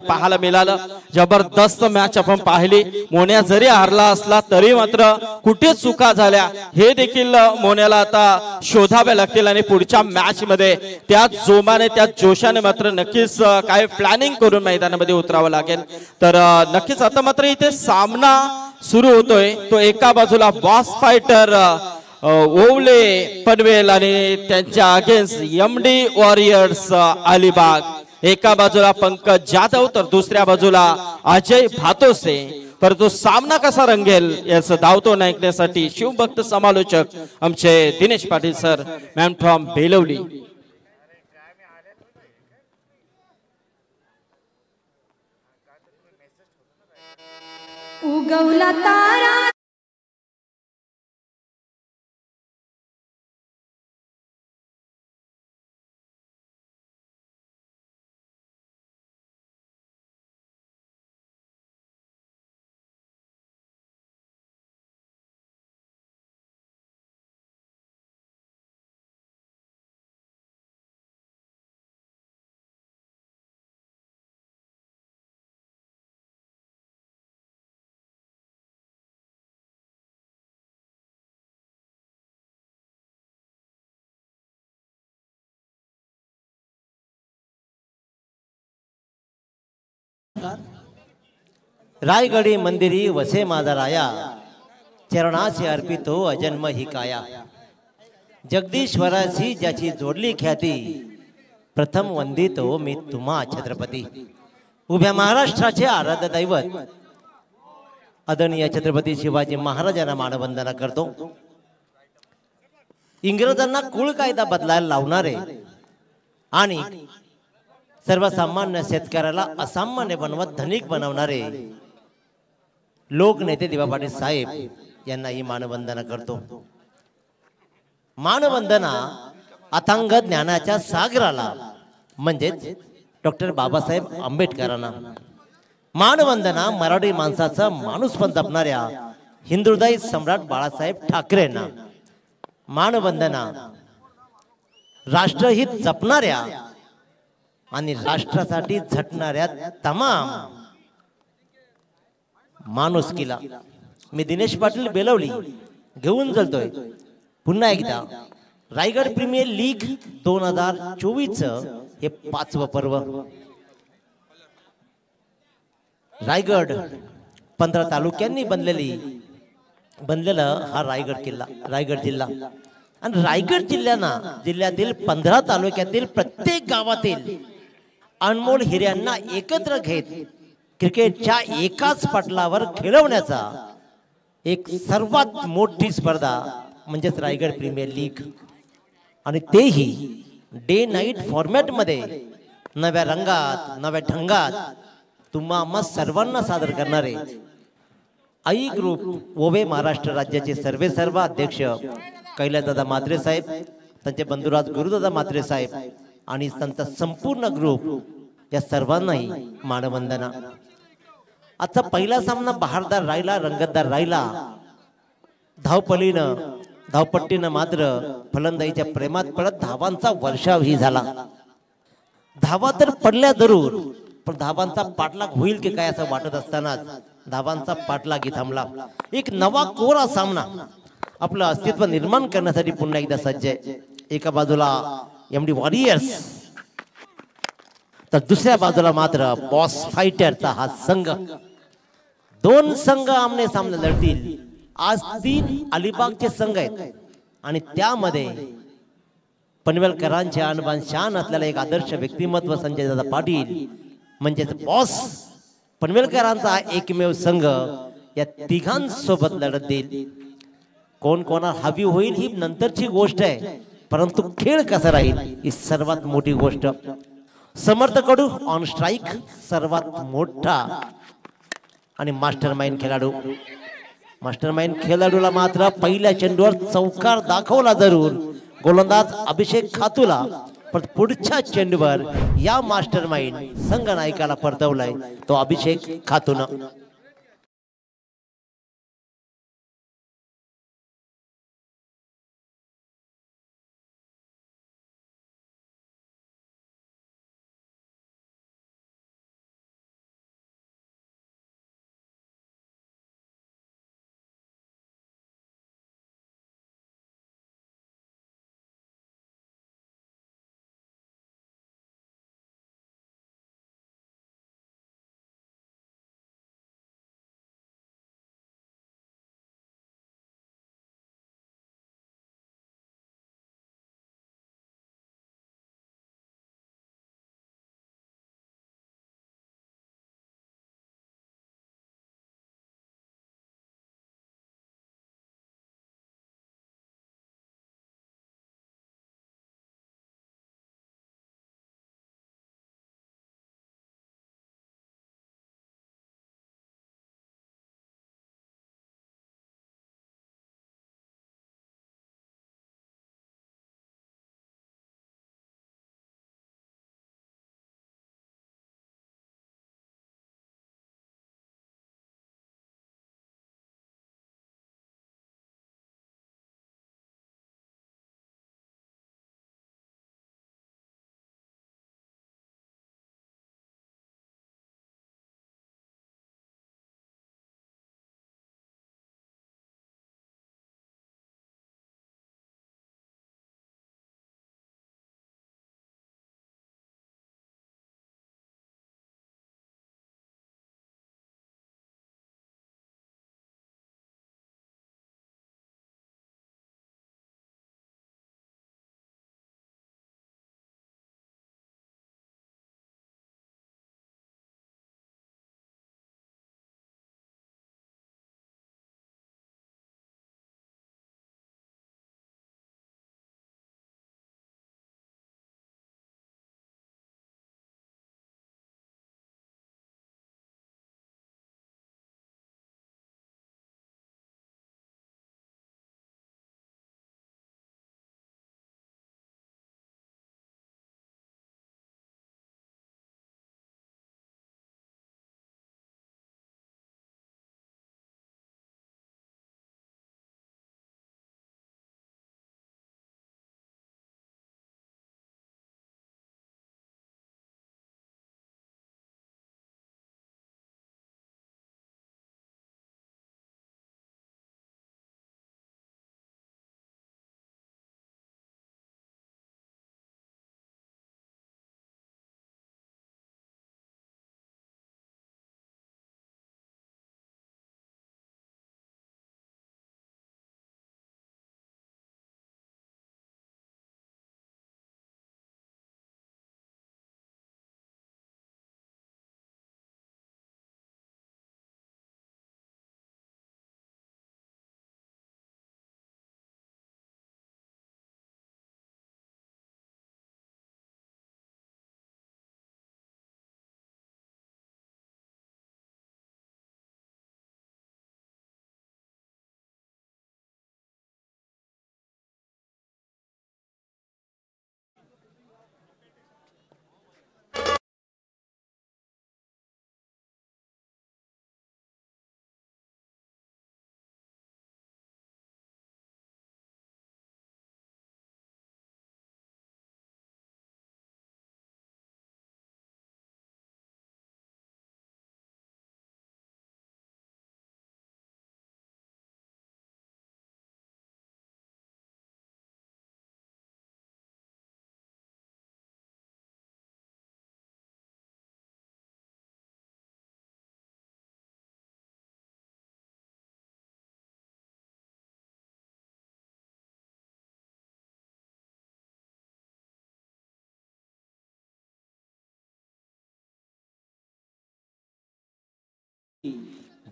पाहायला मिळालं। जबरदस्त मॅच आपण पाहिली। मोन्या जरी हारला असला तरी मात्र कुठे चुका झाल्या हे देखील मोन्याला आता शोधावे लागतील आणि पुढच्या मॅच मध्ये त्या जोमाने त्या जोशाने मात्र नक्कीच काय प्लॅनिंग करून मैदानामध्ये उतरावं लागेल। तर नक्कीच आता मात्र इथे सामना सुरू होतोय। तो एका बाजूला बॉस फायटर ओवले पनवेल आणि त्यांच्या अगेन्स्ट एमडी वॉरियर्स अलिबाग, एका बाजूला पंकज जाधव तर दुसऱ्या बाजूला अजय भातोसे। परंतु सामना कसा रंगेल याचं धावतो ऐकण्यासाठी शिवभक्त समालोचक आमचे Dinesh Patil sir, man from Belavali. उगवला तारा रायगडी मंदिरी वसे माझा राया, चरणाशी अर्पितो अजन्म ही काया। जगदीश्वराशी ज्याची जोडली ख्याती, प्रथम वंदितो मी तुम्हा छत्रपती। उभ्या महाराष्ट्राचे आराध्य दैवत आदरणीय छत्रपती शिवाजी महाराजांना मानवंदना करतो। इंग्रजांना कुळ कायदा बदलायला लावणारे आणि सर्वसामान्य शेतकऱ्याला असामान्य बनवत धनिक बनवणारे लोकनेते दिवा पाटील साहेब यांना ही मानवंदना करतो। मानवंदना अथांग ज्ञानाच्या सागराला म्हणजेच डॉक्टर बाबासाहेब आंबेडकरांना, मानवंदना मराठी माणसाचा माणूसपण जपणाऱ्या हिंदुहृदय सम्राट बाळासाहेब ठाकरेंना, मानवंदना राष्ट्रहित जपणाऱ्या आणि राष्ट्रासाठी झटणाऱ्या तमाम माणुसकीला मी दिनेश पाटील बेलवली घेऊन चलतोय पुन्हा एकदा रायगड प्रीमियर लीग 2024 हे 5वं पर्व। रायगड 15 तालुक्यांनी बनलेला हा रायगड किल्ला, रायगड जिल्हा आणि रायगड जिल्ह्यातील 15 तालुक्यातील प्रत्येक गावातील अनमोल हिऱ्यांना एकत्र घेत क्रिकेटच्या एकाच पटलावर खेळवण्याचा एक सर्वात मोठी स्पर्धा म्हणजेच रायगड प्रीमियर लीग, आणि तेही डे नाईट फॉर्मॅट मध्ये नव्या रंगात नव्या ढंगात तुम्हा आम्हा सर्वांना सादर करणारे आई ग्रुप ओवे महाराष्ट्र राज्याचे सर्वेसर्वा अध्यक्ष कैलासदादा म्हात्रे साहेब, त्यांचे बंधुराज गुरुदादा म्हात्रे साहेब आणि त्यांचा संपूर्ण ग्रुप या सर्वांनाही मानवंदना। आजचा पहिला सामना बहारदार राहिला, रंगतदार राहिला। धावपट्टीनं मात्र फलंदाजीच्या प्रेमात पडत धावांचा वर्षावही झाला। धावा तर पडल्या जरूर, पण धावांचा पाठलाग होईल की काय असं वाटत असतानाच धावांचा पाठलाग थांबला। एक नवा कोरा सामना आपलं अस्तित्व निर्माण करण्यासाठी पुन्हा एकदा सज्ज आहे। एका बाजूला एमडी वॉरियर्स तर दुसऱ्या बाजूला मात्र बॉस फायटरचा हा संघ। दोन संघ आमने सामने लढतील। आज 3 अलिबागचे संघ आहेत आणि त्यामध्ये पनवेलकरांचे आणबान शान असलेला एक आदर्श व्यक्तिमत्व संजय दादा पाटील म्हणजेच बॉस पनवेलकरांचा एकमेव संघ या तिघांसोबत लढत देईल। कोण कोणा हवी होईल ही नंतरची गोष्ट आहे, परंतु खेळ कसा राहील ही सर्वात मोठी गोष्ट। समर्थ कडू ऑन स्ट्राइक सर्वात मोठा आणि मास्टरमाइंड खेळाडूला मात्र पहिल्या चेंडूवर चौकार दाखवला जरूर गोलंदाज अभिषेक खातूला, पण पुढच्या चेंडूवर या मास्टरमाइंड संघ नायकाला परतवलाय तो अभिषेक खातून।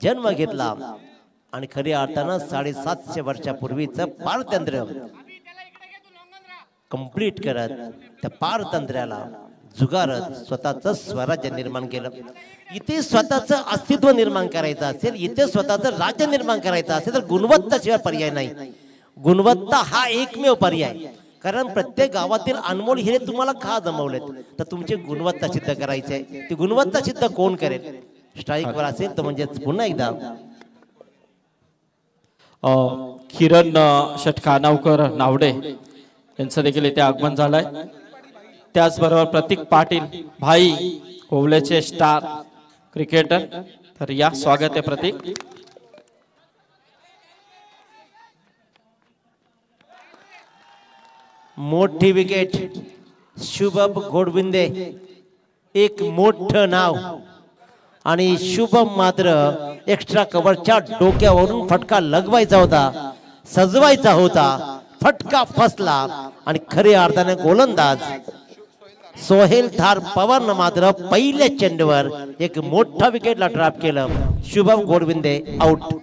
जन्म घेतला आणि खऱ्या अर्थानं 750 वर्षापूर्वीचं पारतंत्र्य कंप्लीट करत त्या पारतंत्र्याला जुगारत स्वतःचं स्वराज्य निर्माण केलं. इथे स्वतःचं अस्तित्व निर्माण करायचं असेल, इथे स्वतःचं राज्य निर्माण करायचं असेल तर गुणवत्ताशिवाय पर्याय नाही. गुणवत्ता हा एकमेव पर्याय. कारण प्रत्येक गावातील अनमोल हिरे तुम्हाला का जमवलेत तर तुमची गुणवत्ता सिद्ध करायची आहे. ती गुणवत्ता सिद्ध कोण करेल? स्ट्राईकवर असेल तर म्हणजे पुन्हा एकदा किरण षटकानावकर नावडे यांचं देखील इथे आगमन झालंय. त्याचबरोबर प्रतीक पाटील भाई कोवलेचे स्टार क्रिकेटर. तर या स्वागत आहे प्रतीक. मोठी विकेट शुभम गोडविंदे, एक मोठं नाव आणि शुभम मात्र एक्स्ट्रा कव्हरच्या डोक्यावरून फटका लगवायचा होता, सजवायचा होता. फटका फसला आणि खऱ्या अर्थाने गोलंदाज सोहेल थार पवारनं मात्र पहिल्या चेंडूवर एक मोठा विकेटला ट्रॅप केलं. Shubham Godvinde out.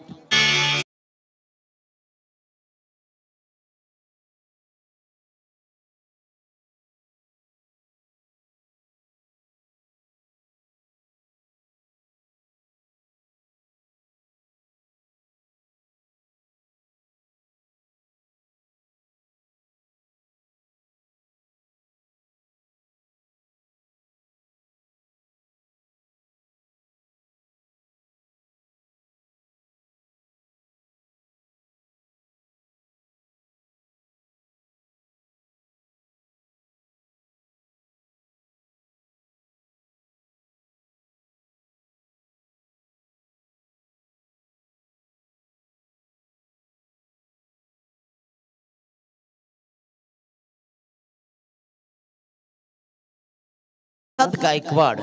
Gaikwad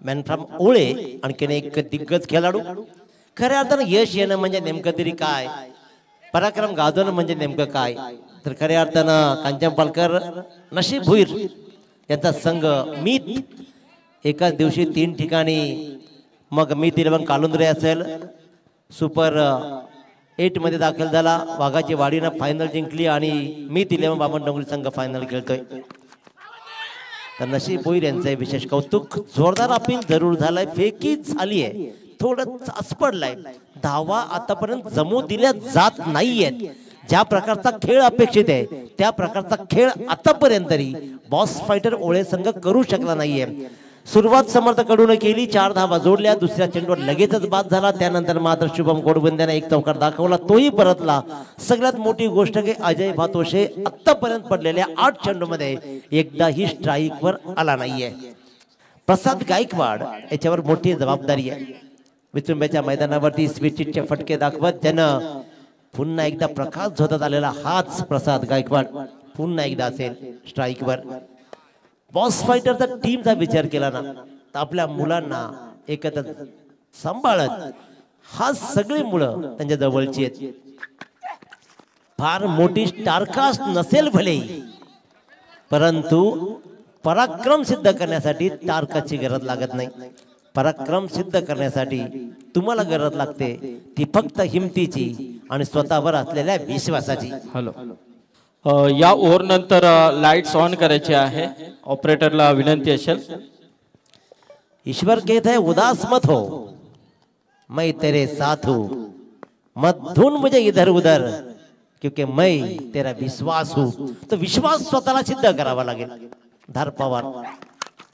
man from Ole आणखीन एक दिग्गज खेळाडू. खऱ्या अर्थानं यश येणं म्हणजे नेमकं तरी काय, पराक्रम गाजवणं म्हणजे नेमकं काय. तर खऱ्या अर्थानं कांचन पालकर नशीब भुईर यांचा संघ मीत एकाच दिवशी 3 ठिकाणी, मग मीत 11 कालुंद्रे असेल सुपर 8 मध्ये दाखल झाला. वाघाची वाडीनं फायनल जिंकली आणि मीत 11 बामण डोंगरी संघ फायनल खेळतोय. तर नशीब भोईर यांचं विशेष कौतुक. जोरदार अपील जरूर झालाय, फेकी झाली आहे, थोडं चाच पडलाय. धावा आतापर्यंत जमू दिल्या जात नाहीयेत. ज्या प्रकारचा खेळ अपेक्षित आहे त्या प्रकारचा खेळ आतापर्यंत तरी बॉस फायटर ओळे संघ करू शकला नाहीये. सुरुवात समर्थकडून केली, 4 धावा जोडल्या, दुसऱ्या चेंडूवर लगेचच बाद झाला. त्यानंतर मात्र शुभम गोडविंद्याने एक चौकार दाखवला, तोही परतला. सगळ्यात मोठी गोष्ट की अजय भातोषे आतापर्यंत पडलेल्या 8 चेंडूमध्ये एकदाही स्ट्राईकवर आला नाहीये. प्रसाद गायकवाड याच्यावर मोठी जबाबदारी आहे. विचुंब्याच्या मैदानावरती स्विचिटचे फटके दाखवत त्यानं पुन्हा एकदा प्रकाश झोतात आलेला हाच प्रसाद गायकवाड पुन्हा एकदा असेल स्ट्राईकवर. बॉस फायटरचा टीमचा विचार केला ना तर आपल्या मुलांना एकत्र सांभाळत हा सगळी मुलं त्यांच्या जवळची आहेत. फार मोठी स्टारकास्ट नसेल भले, परंतु पराक्रम सिद्ध करण्यासाठी तारकाची गरज लागत नाही. पराक्रम सिद्ध करण्यासाठी तुम्हाला गरज लागते ती फक्त हिमतीची आणि स्वतःवर असलेल्या विश्वासाची. हॅलो, या ओव्हर नंतर लाईट्स ऑन करायचे आहे. ऑपरेटरला विनंती असेल. ईश्वर कहता है उदास मत हो, मैं तेरे साथ हूं, मत ढूंढ मुझे इधर उधर, क्योंकि मैं तेरा विश्वास हूं. तो विश्वास स्वतःला सिद्ध करावा लागेल. Dhar Pawar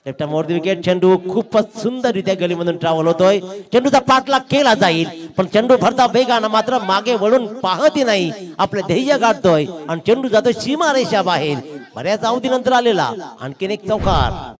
left more the wicket. चेंडू खूपच सुंदररित्या गलीमधून ट्रॅव्हल होतोय. चेंडूचा पाठलाग केला जाईल पण चेंडू भरता वेगानं मात्र मागे वळून पाहतही नाही, आपले ध्येय गाठतोय आणि चेंडू जातोय सीमारेषा बाहेर. बऱ्याच अवधीनंतर आलेला आणखीन एक चौकार.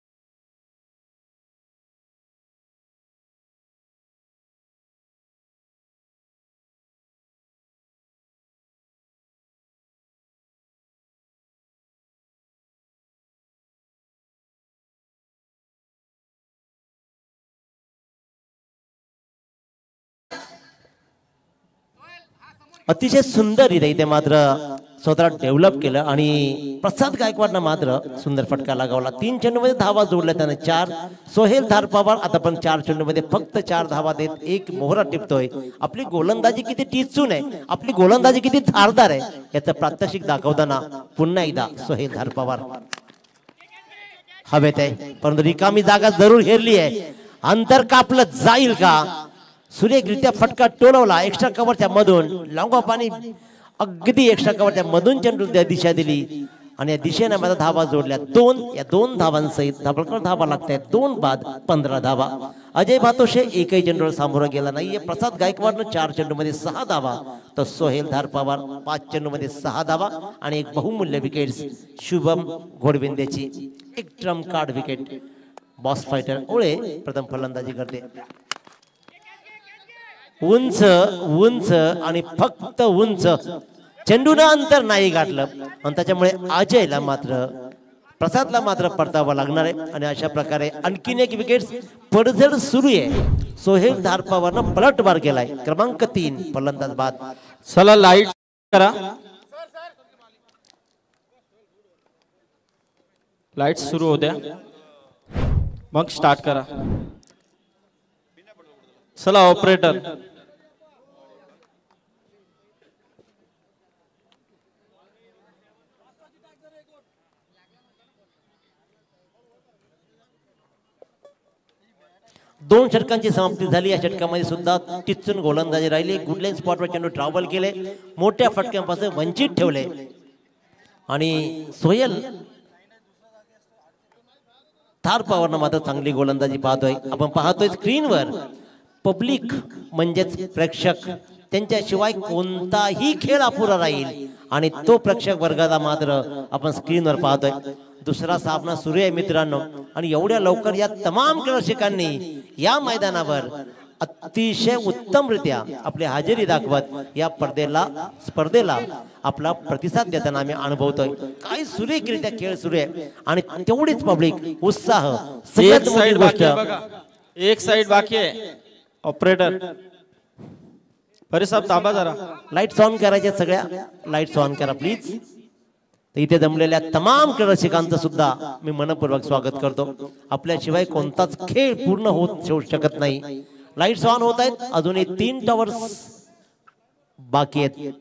अतिशय सुंदर इथे मात्र स्वतः डेव्हलप केलं आणि प्रसाद गायकवाडनं मात्र सुंदर फटका लगावला. 3 चेंडूमध्ये धावा जोडल्या त्याने 4. सोहेल धारपावर आता पण 4 चेंडूमध्ये फक्त 4 धावा देत एक मोहरा टिपतोय. आपली गोलंदाजी किती टिचून आहे, आपली गोलंदाजी किती धारदार आहे याचं प्रात्यक्षिक दाखवताना पुन्हा एकदा सोहेल धारपावर हवेत आहे, परंतु रिकामी जागा जरूर हेरली आहे. अंतर कापलं जाईल का? सुरेखरित्या फटका टोलवला एक्स्ट्रा कव्हरच्या मधून. लॉंग ऑफ आणि अगदी एक्स्ट्रा कव्हरच्या मधून चेंडू दिशा दिली आणि या दिशेने माझा धावा जोडल्या 2. या 2 धावांसहित धाबळकर धावा लागतात. 2 बाद 15 धावा. अजय भातोशे एकही चेंडूवर सामोरं गेला नाहीये. प्रसाद गायकवाडनं 4 चेंडूमध्ये 6 धावा तर सोहेल धारपावर 5 चेंडूमध्ये 6 धावा आणि एक बहुमूल्य विकेट शुभम घोडविंदेची. एक trump card wicket. Boss fighter Ole प्रथम फलंदाजी करते. उंच उंच आणि फक्त उंच चेंडूनं अंतर नाही गाठलं आणि त्याच्यामुळे अजयला मात्र प्रसादला मात्र परतावा लागणार आहे आणि अशा प्रकारे आणखीन एक विकेट पडझड सुरू आहे. सोहेल धारपावरनं पलटवार केलाय. क्रमांक 3 फलंदाज बाद. चला लाईट करा, लाईट सुरू होऊ द्या मग स्टार्ट करा. चला ऑपरेटर. दोन षटकांची समाप्ती झाली. या षटकामध्ये सुद्धा टिचून गोलंदाजी राहिली. गुडलाईन स्पॉटवर चेंडू ट्रॅव्हल केले, मोठ्या फटक्यांपासून वंचित ठेवले आणि सोहेल धारपावरनं मात्र चांगली गोलंदाजी पाहतोय. आपण पाहतोय स्क्रीनवर पब्लिक म्हणजेच प्रेक्षक त्यांच्याशिवाय कोणताही खेळ अपुरा राहील आणि तो प्रेक्षक वर्गाला मात्र आपण स्क्रीनवर पाहतोय. दुसरा सामना सुरू आहे मित्रांनो आणि एवढ्या लवकर या तमाम रसिकांनी या मैदानावर अतिशय उत्तमरित्या आपली हजेरी दाखवत या स्पर्धेला आपला प्रतिसाद देताना आम्ही अनुभवतोय. काय सुरेखरित्या खेळ सुरू आहे आणि तेवढीच पब्लिक उत्साह. एक साइड बाकी आहे बघा, एक साइड बाकी आहे. ऑपरेटर परिसाब थांबा जरा. लाईट्स ऑन करायच्या, सगळ्या लाईट्स ऑन करा प्लीज. इथे जमलेल्या तमाम रसिकांचं सुद्धा मी मनपूर्वक स्वागत करतो. आपल्याशिवाय कोणताच खेळ पूर्ण होऊ शकत नाही. लाईट्स ऑन होत आहेत. अजूनही 3 टॉवर्स बाकी आहेत.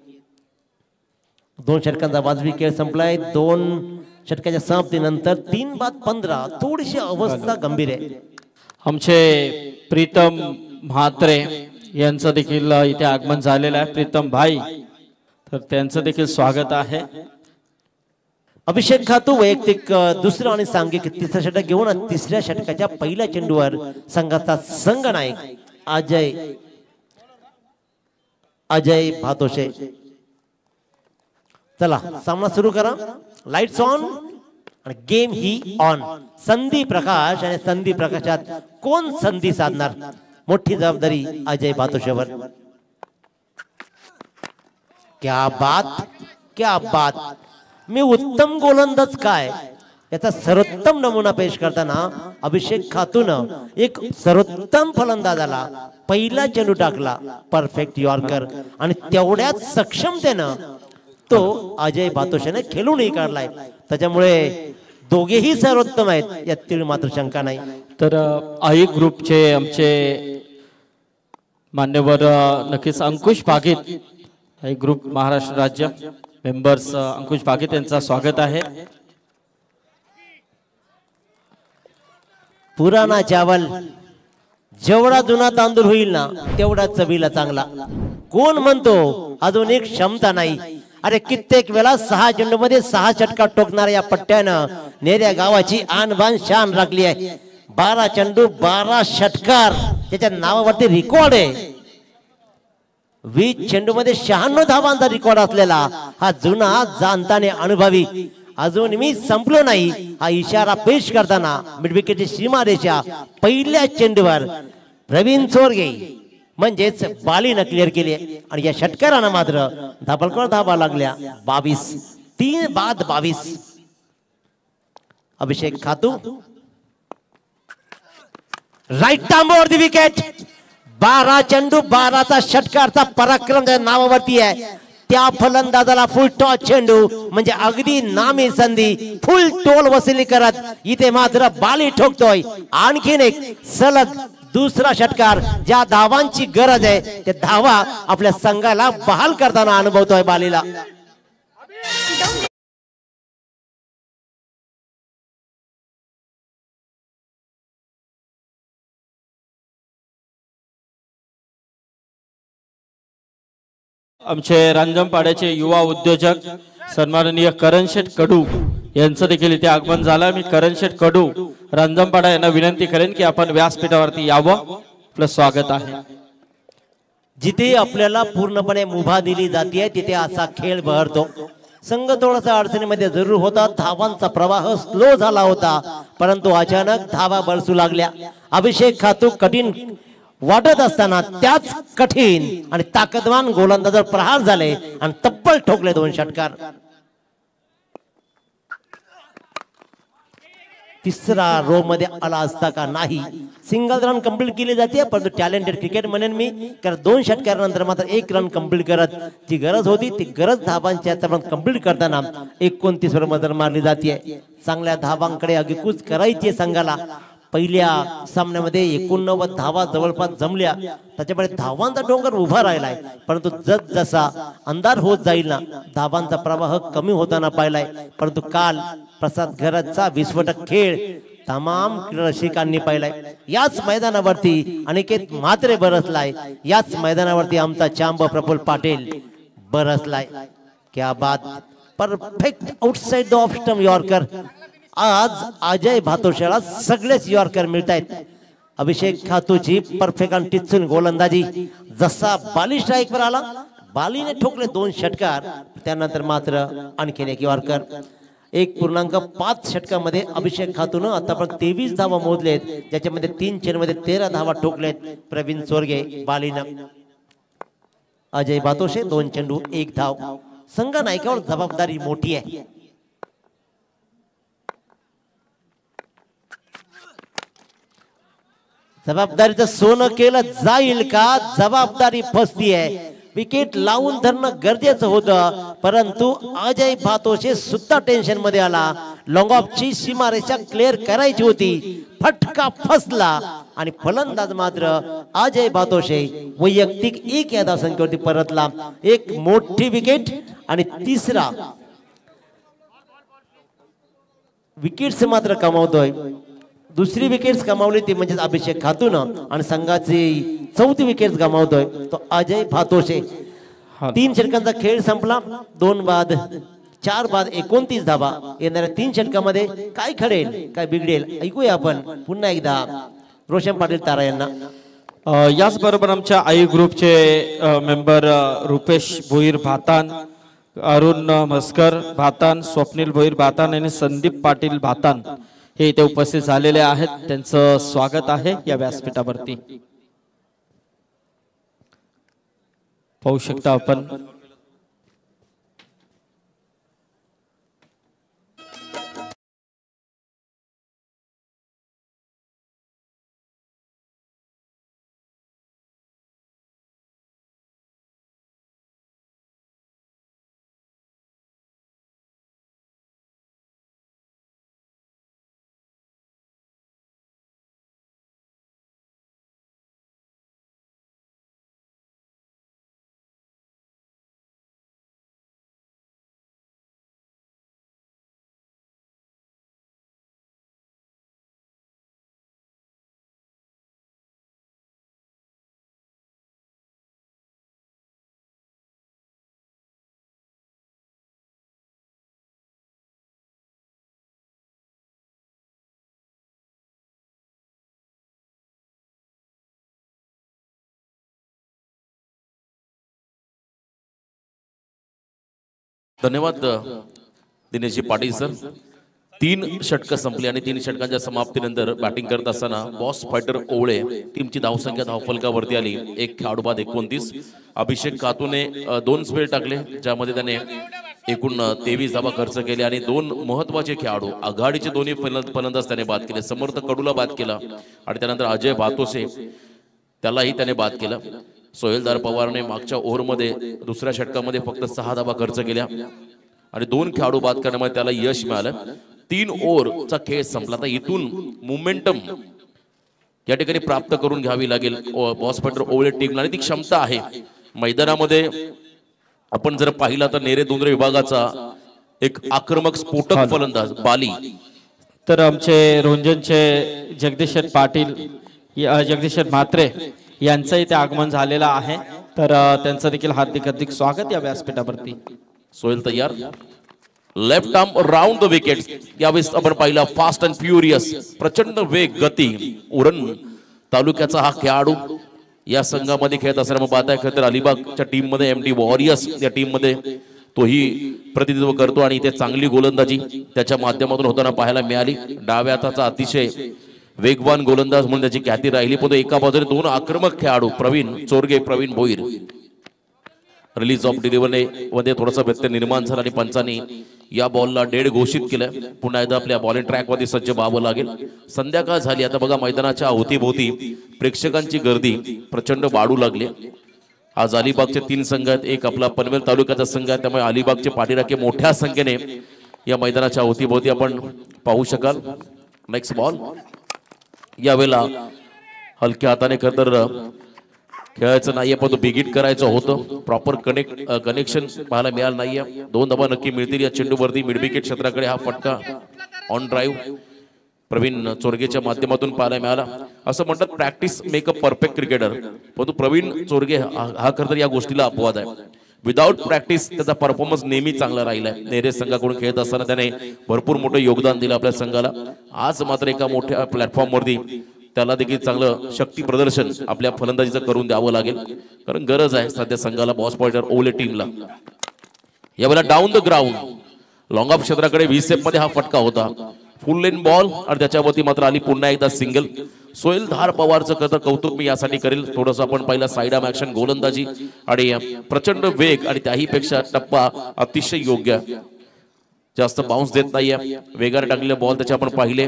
2 षटकांचा वाजवी खेळ संपलाय. 2 षटकाच्या समाप्तीनंतर 3 बाद 15. थोडीशी अवस्था गंभीर आहे. आमचे प्रीतम म्हात्रे यांचं देखील इथे आगमन झालेलं आहे. प्रीतम भाई, तर त्यांचं देखील स्वागत आहे. अभिषेक खातू वैयक्तिक दुसरं आणि सांघिक 3रं षटक घेऊन 3ऱ्या षटकाच्या पहिल्या चेंडूवर संघाचा संघनायक अजय भातोशे. चला सामना सुरू करा. लाईट्स ऑन आणि गेम ही ऑन. संधी प्रकाश आणि संधी प्रकाशात कोण संधी साधणार? मोठी जबाबदारी अजय भातोशेवर. क्या बात, क्या बात. मी उत्तम गोलंदाज काय याचा सर्वोत्तम नमुना पेश करताना अभिषेक खातून एक सर्वोत्तम फलंदाजाला पहिला चेंडू टाकला. परफेक्ट यॉर्कर आणि तेवढ्याच सक्षमतेनं तो अजय भातोशेने खेळूनही काढलाय. त्याच्यामुळे दोघेही सर्वोत्तम आहेत यात तीळ मात्र शंका नाही. तर आई ग्रुपचे आमचे मान्यवर नक्कीच अंकुश भागीत, आई ग्रुप महाराष्ट्र राज्य मेंबर्स अंकुश भागीत यांचं स्वागत आहे. पुराणा चावल जेवढा जुना तांदूळ होईल ना तेवढा चवीला चांगला. कोण म्हणतो अजून एक क्षमता नाही? अरे कित्येक वेळा 6 चेंडूमध्ये 6 षटका टोकणाऱ्या या पट्ट्यानं नेऱ्या गावाची आणबान शान राखली आहे. 12 चेंडू 12 षटकार त्याच्या नावावरती रेकॉर्ड आहे. 20 चेंडू मध्ये 96 धावांचा रेकॉर्ड असलेला हा जुना जाणताने अनुभवी अजून मी संपलो नाही हा इशारा पेश करताना मिडविकेटची सीमारेषा पहिल्या चेंडूवर प्रवीण चोरगे म्हणजेच बालीनं क्लिअर केली आणि या षटकारानं मात्र धाबळकर धावा लागल्या. 22. 3 बाद 22. अभिषेक खातू राईट टांबवरती विकेट. 12 चेंडू 12चा षटकारचा पराक्रम त्या नावावरती आहे. त्या फलंदाजाला फुल टॉस चेंडू म्हणजे अगदी नामी संधी फुल टोल वसुली करत इथे मात्र बाली ठोकतोय आणखीन एक सलग दुसरा षटकार ज्या धावांची गरज आहे ते धावा आपल्या संघाला बहाल करताना अनुभवतोय बालीला आमचे रांजणपाड्याचे युवा उद्योजक सन्माननीय करण शेठ कडू यांचं देखील इथे आगमन झालं। मी करण शेठ कडू रांजणपाडा यांना विनंती करेन की आपण व्यासपीठावरती यावं, आपलं स्वागत आहे। जिथे आपल्याला पूर्णपणे मुभा दिली जाते तिथे असा खेळ बहरतो। संघ थोडासा अडचणीमध्ये जरूर होता, धावांचा प्रवाह स्लो झाला होता, परंतु अचानक धावा बरसू लागल्या। अभिषेक खातू कठीण वाटत असताना त्याच कठीण आणि ताकदवान गोलंदाजावर प्रहार झाले आणि तब्बल ठोकले 2 षटकार। तिसरा रो मध्ये आला असता का नाही, सिंगल रन कंप्लीट केली जाते, परंतु टॅलेंटेड क्रिकेट म्हणेन मी, कारण 2 षटकारानंतर मात्र 1 रन कंप्लीट करत जी गरज होती ती गरज धावांची कंप्लीट करताना 29 वर मजल मारली जाते। चांगल्या धावांकडे अगेकूच करायची संघाला। पहिल्या सामन्यामध्ये 89 धावा जवळपास जमल्या, त्याच्यामुळे धावांचा डोंगर उभा राहिलाय, परंतु जसा अंधार होत जाईल ना धावांचा प्रवाह कमी होताना पाहिलाय। परंतु काल प्रसाद घरचा विस्फोटक खेळ तमाम रसिकांनी पाहिलाय। याच मैदानावरती अनिकेत म्हात्रे बरसलाय, याच मैदानावरती आमचा चांब प्रफुल्ल पाटील बरसलाय। क्या बात, perfect outside the off stump yorker. आज अजय भातोशाला सगळेच यॉर्कर मिळतायत। अभिषेक खातूची परफेक्ट आणि टिचून गोलंदाजी, जसा बाली स्ट्राईक वर आला बालीने ठोकले 2 षटकार, त्यानंतर मात्र आणखीन एक यॉर्कर। 1.5 षटकामध्ये अभिषेक खातून आतापर्यंत 23 धावा मोजलेत, ज्याच्यामध्ये 3 चेंडूमध्ये 13 धावा ठोकलेत प्रवीण चोरगे बालीनं। अजय भातोशे 2 चेंडू 1 धाव। संघ नायकावर जबाबदारी मोठी आहे। जबाबदारीचं सोनं केलं जाईल का, जबाबदारी फसती आहे। विकेट लावून धरणं गरजेचं होतं, परंतु अजय भातोशे सुद्धा टेन्शन मध्ये आला। लॉंग ऑफ ची सीमारेषा क्लिअर करायची होती, फटका फसला आणि फलंदाज मात्र अजय भातोशे वैयक्तिक 1 या धावसंख्येवरती परतला। एक मोठी विकेट आणि तिसरा विकेट्स मात्र कमावतोय। दुसरी विकेट्स कमावली ती म्हणजे अभिषेक खातून आणि संघाची 4थी विकेट गमावतोय तो अजय भातोशे। 3 षटकांचा खेळ संपला, 2 बाद 4 बाद 29 धावा। येणाऱ्या 3 षटकामध्ये काय घडेल काय बिघडेल ऐकूया आपण पुन्हा एकदा रोशन पाटील तारा यांना। याच बरोबर आमच्या आई ग्रुपचे मेंबर रुपेश भोईर भातान, अरुण मस्कर भातान, स्वप्नील भोईर भातान आणि संदीप पाटील भातान हे इथे उपस्थित झालेले आहेत। त्यांचं स्वागत आहे या व्यासपीठावरती। पाहू शकता आपण धन्यवाद दिनेशजी पाटील सर। 3 षटक संपली आणि 3 षटकांच्या समाप्तीनंतर बॅटिंग करत असताना बॉस फायटर ओवळे टीमची धावसंख्या धावफलकावरती आली 1 खेळाडू बाद 29। अभिषेक खातूने 2 स्पेल टाकले, ज्यामध्ये त्याने एकूण 23 धावा खर्च केले आणि 2 महत्वाचे खेळाडू आघाडीचे दोन्ही फलंदाज त्याने बाद केले। समर्थ कडूला बाद केला आणि त्यानंतर अजय भातोसे त्यालाही त्याने बाद केलं। सोहेलदार पवारने मागच्या ओव्हरमध्ये दुसऱ्या षटकामध्ये फक्त 6 धावा खर्च केल्या आणि 2 खेळाडू बाद करण्यामध्ये त्याला यश मिळालं. 3 ओव्हरचा खेळ संपला. आता इथून मोमेंटम या ठिकाणी प्राप्त करून घ्यावी लागेल बॉस फायटर ओवळे टीमला आणि ती क्षमता आहे मैदानामध्ये. आपण जर पाहिला तर नेरे दोंदरे विभागाचा एक आक्रमक स्फोटक फलंदाज बाली. तर आमचे रोंजनचे जगदीश पाटील जगदीश म्हात्रे यांचं इथे आगमन झालेलं आहे. तर त्यांचं देखील हार्दिक स्वागत या व्यासपीठावरती. सोहेल तयार. Left arm round the wickets. यावेळेस आपण पाहिला फास्ट अँड फ्युरियस प्रचंड वेग गती. उरण तालुक्याचा हा खेळाडू या संघामध्ये खेळत असताना मग आता खरं तर अलिबागच्या टीम मध्ये एमडी वॉरियर्स या टीम मध्ये तोही प्रतिनिधित्व करतो आणि इथे चांगली गोलंदाजी त्याच्या माध्यमातून होताना पाहायला मिळाली. डाव्या हाताचा अतिशय वेगवान गोलंदाज म्हणून त्याची ख्याती राहिली. पण एका बाजूने 2 आक्रमक खेळाडू Praveen Chorge Praveen Bhoir. Release of delivery मध्ये थोडासा व्यत्यय निर्माण झाला आणि पंचांनी या बॉलला डेड घोषित केलं. पुन्हा एकदा आपल्या बॉलिंग ट्रॅक मध्ये सज्ज व्हावं लागेल. संध्याकाळ झाली. आता बघा मैदानाच्या अवतीभोवती प्रेक्षकांची गर्दी प्रचंड वाढू लागली. आज अलिबागचे 3 संघ आहेत. एक आपला पनवेल तालुक्याचा संघ आहे. त्यामुळे अलिबागचे पाठीराखे मोठ्या संख्येने या मैदानाच्या अवतीभोवती आपण पाहू शकाल. Next ball. यावेळेला हलक्या हाताने खरं तर खेळायचं नाहीये पण तो बिगिट करायचं होतं. प्रॉपर कनेक्शन पाहायला मिळालं नाहीये. 2 धावा नक्की मिळतील या चेंडूवरती. मिड विकेट क्षेत्राकडे हा फटका ऑन ड्राईव्ह प्रवीण चोरगेच्या माध्यमातून पाहायला मिळाला. असं म्हणतात practice make a perfect cricketer. परंतु प्रवीण चोरगे हा खरं तर या गोष्टीला अपवाद आहे. विदाउट प्रॅक्टिस त्याचा परफॉर्मन्स नेहमी चांगला राहिलाय. नेरे संघाकडून खेळत असताना त्याने भरपूर मोठं योगदान दिलं आपल्या संघाला. आज मात्र एका मोठ्या प्लॅटफॉर्मवरती त्याला देखील चांगलं शक्ती प्रदर्शन आपल्या फलंदाजीचं करून द्यावं लागेल. कारण गरज आहे सध्या संघाला बॉस फायटर ओवळे टीमला. यावेळेला down the ground long of क्षेत्राकडे 20 मध्ये हा फटका होता. फुल लेन बॉल आणि त्याच्यावरती मात्र आली पुन्हा एकदा सिंगल. सोहेल धार पवारचं खरं कौतुक मी यासाठी करेल. थोडंसं आपण पाहिला साइड आर्म ऍक्शन गोलंदाजी आणि प्रचंड वेग आणि त्याही पेक्षा टप्पा अतिशय योग्य. जास्त बाउन्स देत नाहीये. वेगाने टाकलेले बॉल त्याचे आपण पाहिले.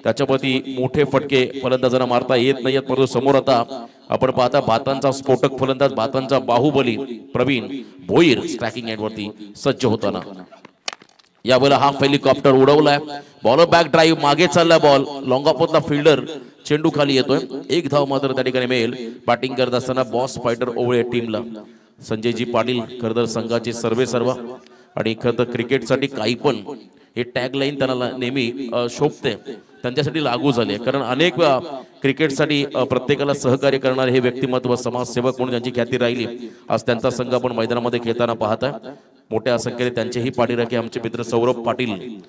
त्याच्यावरती मोठे फटके फलंदाजांना मारता येत नाहीयेत. परंतु समोर आता आपण पाहता भातांचा स्फोटक फलंदाज भातांचा बाहुबली प्रवीण भोईर स्ट्रायकिंग एंड वरती सज्ज होताना. यावेळेला हा हेलिकॉप्टर उडवलाय. बॉलर बॅक ड्राईव्ह मागे चाललाय बॉल. लॉंग ऑफ मधला फिल्डर चेंडू खाली येतोय. 1 धाव मात्र त्या ठिकाणी मिळेल. बॅटिंग करत असताना बॉस फायटर ओवळे टीमला संजयजी पाटील खरं तर संघाचे सर्व आणि खरं तर क्रिकेटसाठी काही पण हे टॅग लाईन त्यांना नेहमी शोभते त्यांच्यासाठी लागू झाले. कारण अनेक क्रिकेटसाठी प्रत्येकाला सहकार्य करणारे हे व्यक्तिमत्व समाजसेवक म्हणून ज्यांची ख्याती राहिली. आज त्यांचा संघ आपण मैदानामध्ये खेळताना पाहताय. मोठ्या संख्येने त्यांचेही पाठीराखे आमचे मित्र सौरभ पाटील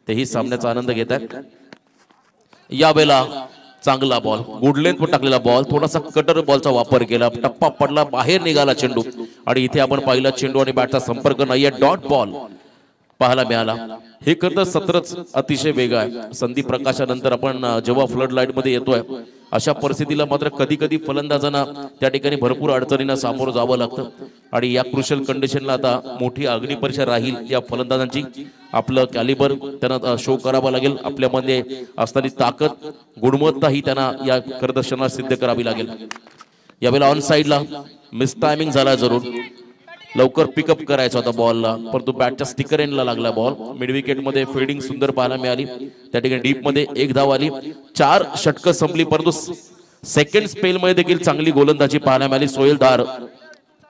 तेही सामन्याचा आनंद घेत आहेत. यावेळेला चांगला बॉल गुड लेंथ वर टाकलेला बॉल. थोडासा कटर बॉलचा वापर केला. टप्पा पडला. बाहेर निघाला चेंडू आणि इथे आपण पाहिला चेंडू आणि बॅटचा संपर्क नाहीये. डॉट बॉल पाहायला मिळाला. हे खरं तर सत्रच अतिशय वेगळं आहे. संदीप प्रकाशानंतर आपण जेव्हा फ्लड लाईट मध्ये येतोय अशा परिस्थितीला मात्र कधी कधी फलंदाजांना त्या ठिकाणी भरपूर अडचणींना सामोरं जावं लागतं आणि या क्रुशियल कंडिशनला आता मोठी अग्निपरीक्षा राहील या फलंदाजांची. आपलं कॅलिबर त्यांना शो करावा लागेल. आपल्यामध्ये असणारी ताकद गुणवत्ता ही त्यांना या प्रदर्शनात सिद्ध करावी लागेल. यावेळेला ऑन साईडला मिस टायमिंग झाला. जरूर लवकर पिकअप करायचा होता बॉलला परंतु बॅटच्या स्टिकर एंडला लागला बॉल. मिड विकेट मध्ये फिल्डिंग सुंदर पाहायला मिळाली. त्या ठिकाणी डीप मध्ये 1 धाव आली. 4 षटकं संपली परंतु सेकंड स्पेल मध्ये देखील चांगली गोलंदाजी पाहायला मिळाली. सोहेल धार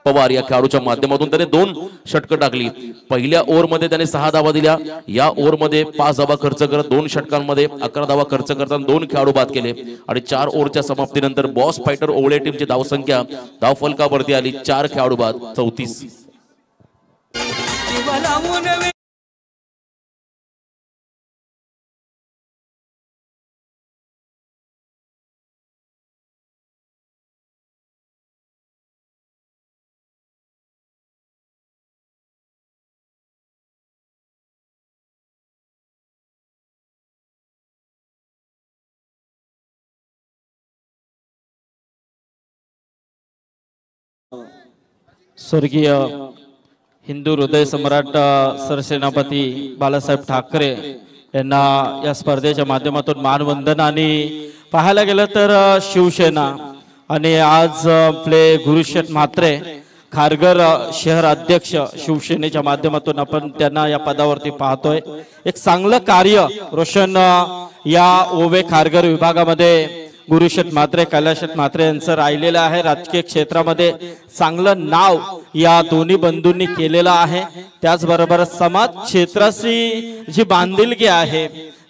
पवार या खेळाडूच्या माध्यमातून त्याने 2 षटकं टाकली. पहिल्या ओव्हर मध्ये त्याने 6 धावा दिल्या. या ओव्हर मध्ये 5 धावा खर्च करत 2 षटकांमध्ये 11 धावा खर्च करताना 2 खेळाडू बाद केले आणि 4 ओव्हरच्या समाप्तीनंतर बॉस फायटर ओवळे टीमची धावसंख्या धावफलकावरती आली. 4 खेळाडू बाद 34. स्वर्गीय हिंदू हृदय सम्राट सरसेनापती बाळासाहेब ठाकरे यांना या स्पर्धेच्या माध्यमातून मानवंदन आणि पाहायला गेलं तर शिवसेना आणि आज आपले गुरुशेठ म्हात्रे खारघर शहर अध्यक्ष शिवसेनेच्या माध्यमातून आपण त्यांना या पदावरती पाहतोय. एक चांगलं कार्य रोशन या ओवे खारघर विभागामध्ये गुरुशेठ म्हात्रे कैलाशेठ म्हात्रे यांचं राहिलेलं आहे. राजकीय क्षेत्रामध्ये चांगलं नाव या दोन्ही बंधूंनी केलेलं आहे. त्याचबरोबर समाज क्षेत्राशी जी बांधिलकी आहे,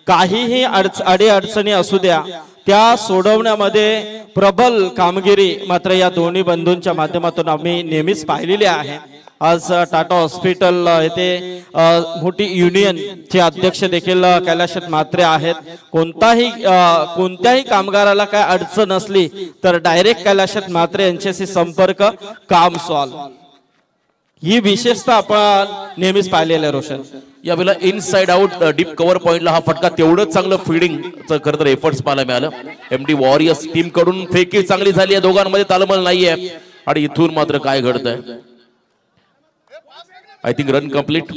काहीही अडी अडचणी असू द्या त्या सोडवण्यामध्ये प्रबल कामगिरी मात्र या दोन्ही बंधूंच्या माध्यमातून आम्ही नेहमीच पाहिलेली आहे. आज टाटा हॉस्पिटल येथे मोठी युनियनचे अध्यक्ष देखील कैलाशेठ म्हात्रे आहेत. कोणत्याही कामगाराला काय अडचण असली तर डायरेक्ट कैलाशेठ म्हात्रे यांच्याशी संपर्क, काम सॉल्व. ही विशेषता आपण नेहमीच पाहिलेलं आहे रोशन. यावेळेला इनसाइड आउट डीप कव्हर पॉइंटला हा फटका तेवढंच चांगलं फिल्डिंगचं खरं तर एफर्ट्स पाहायला मिळालं. एमडी वॉरियर्स टीम कडून फेकी चांगली झाली आहे, दोघांमध्ये तालमेल नाहीये आणि इथून मात्र काय घडतंय. I think run complete.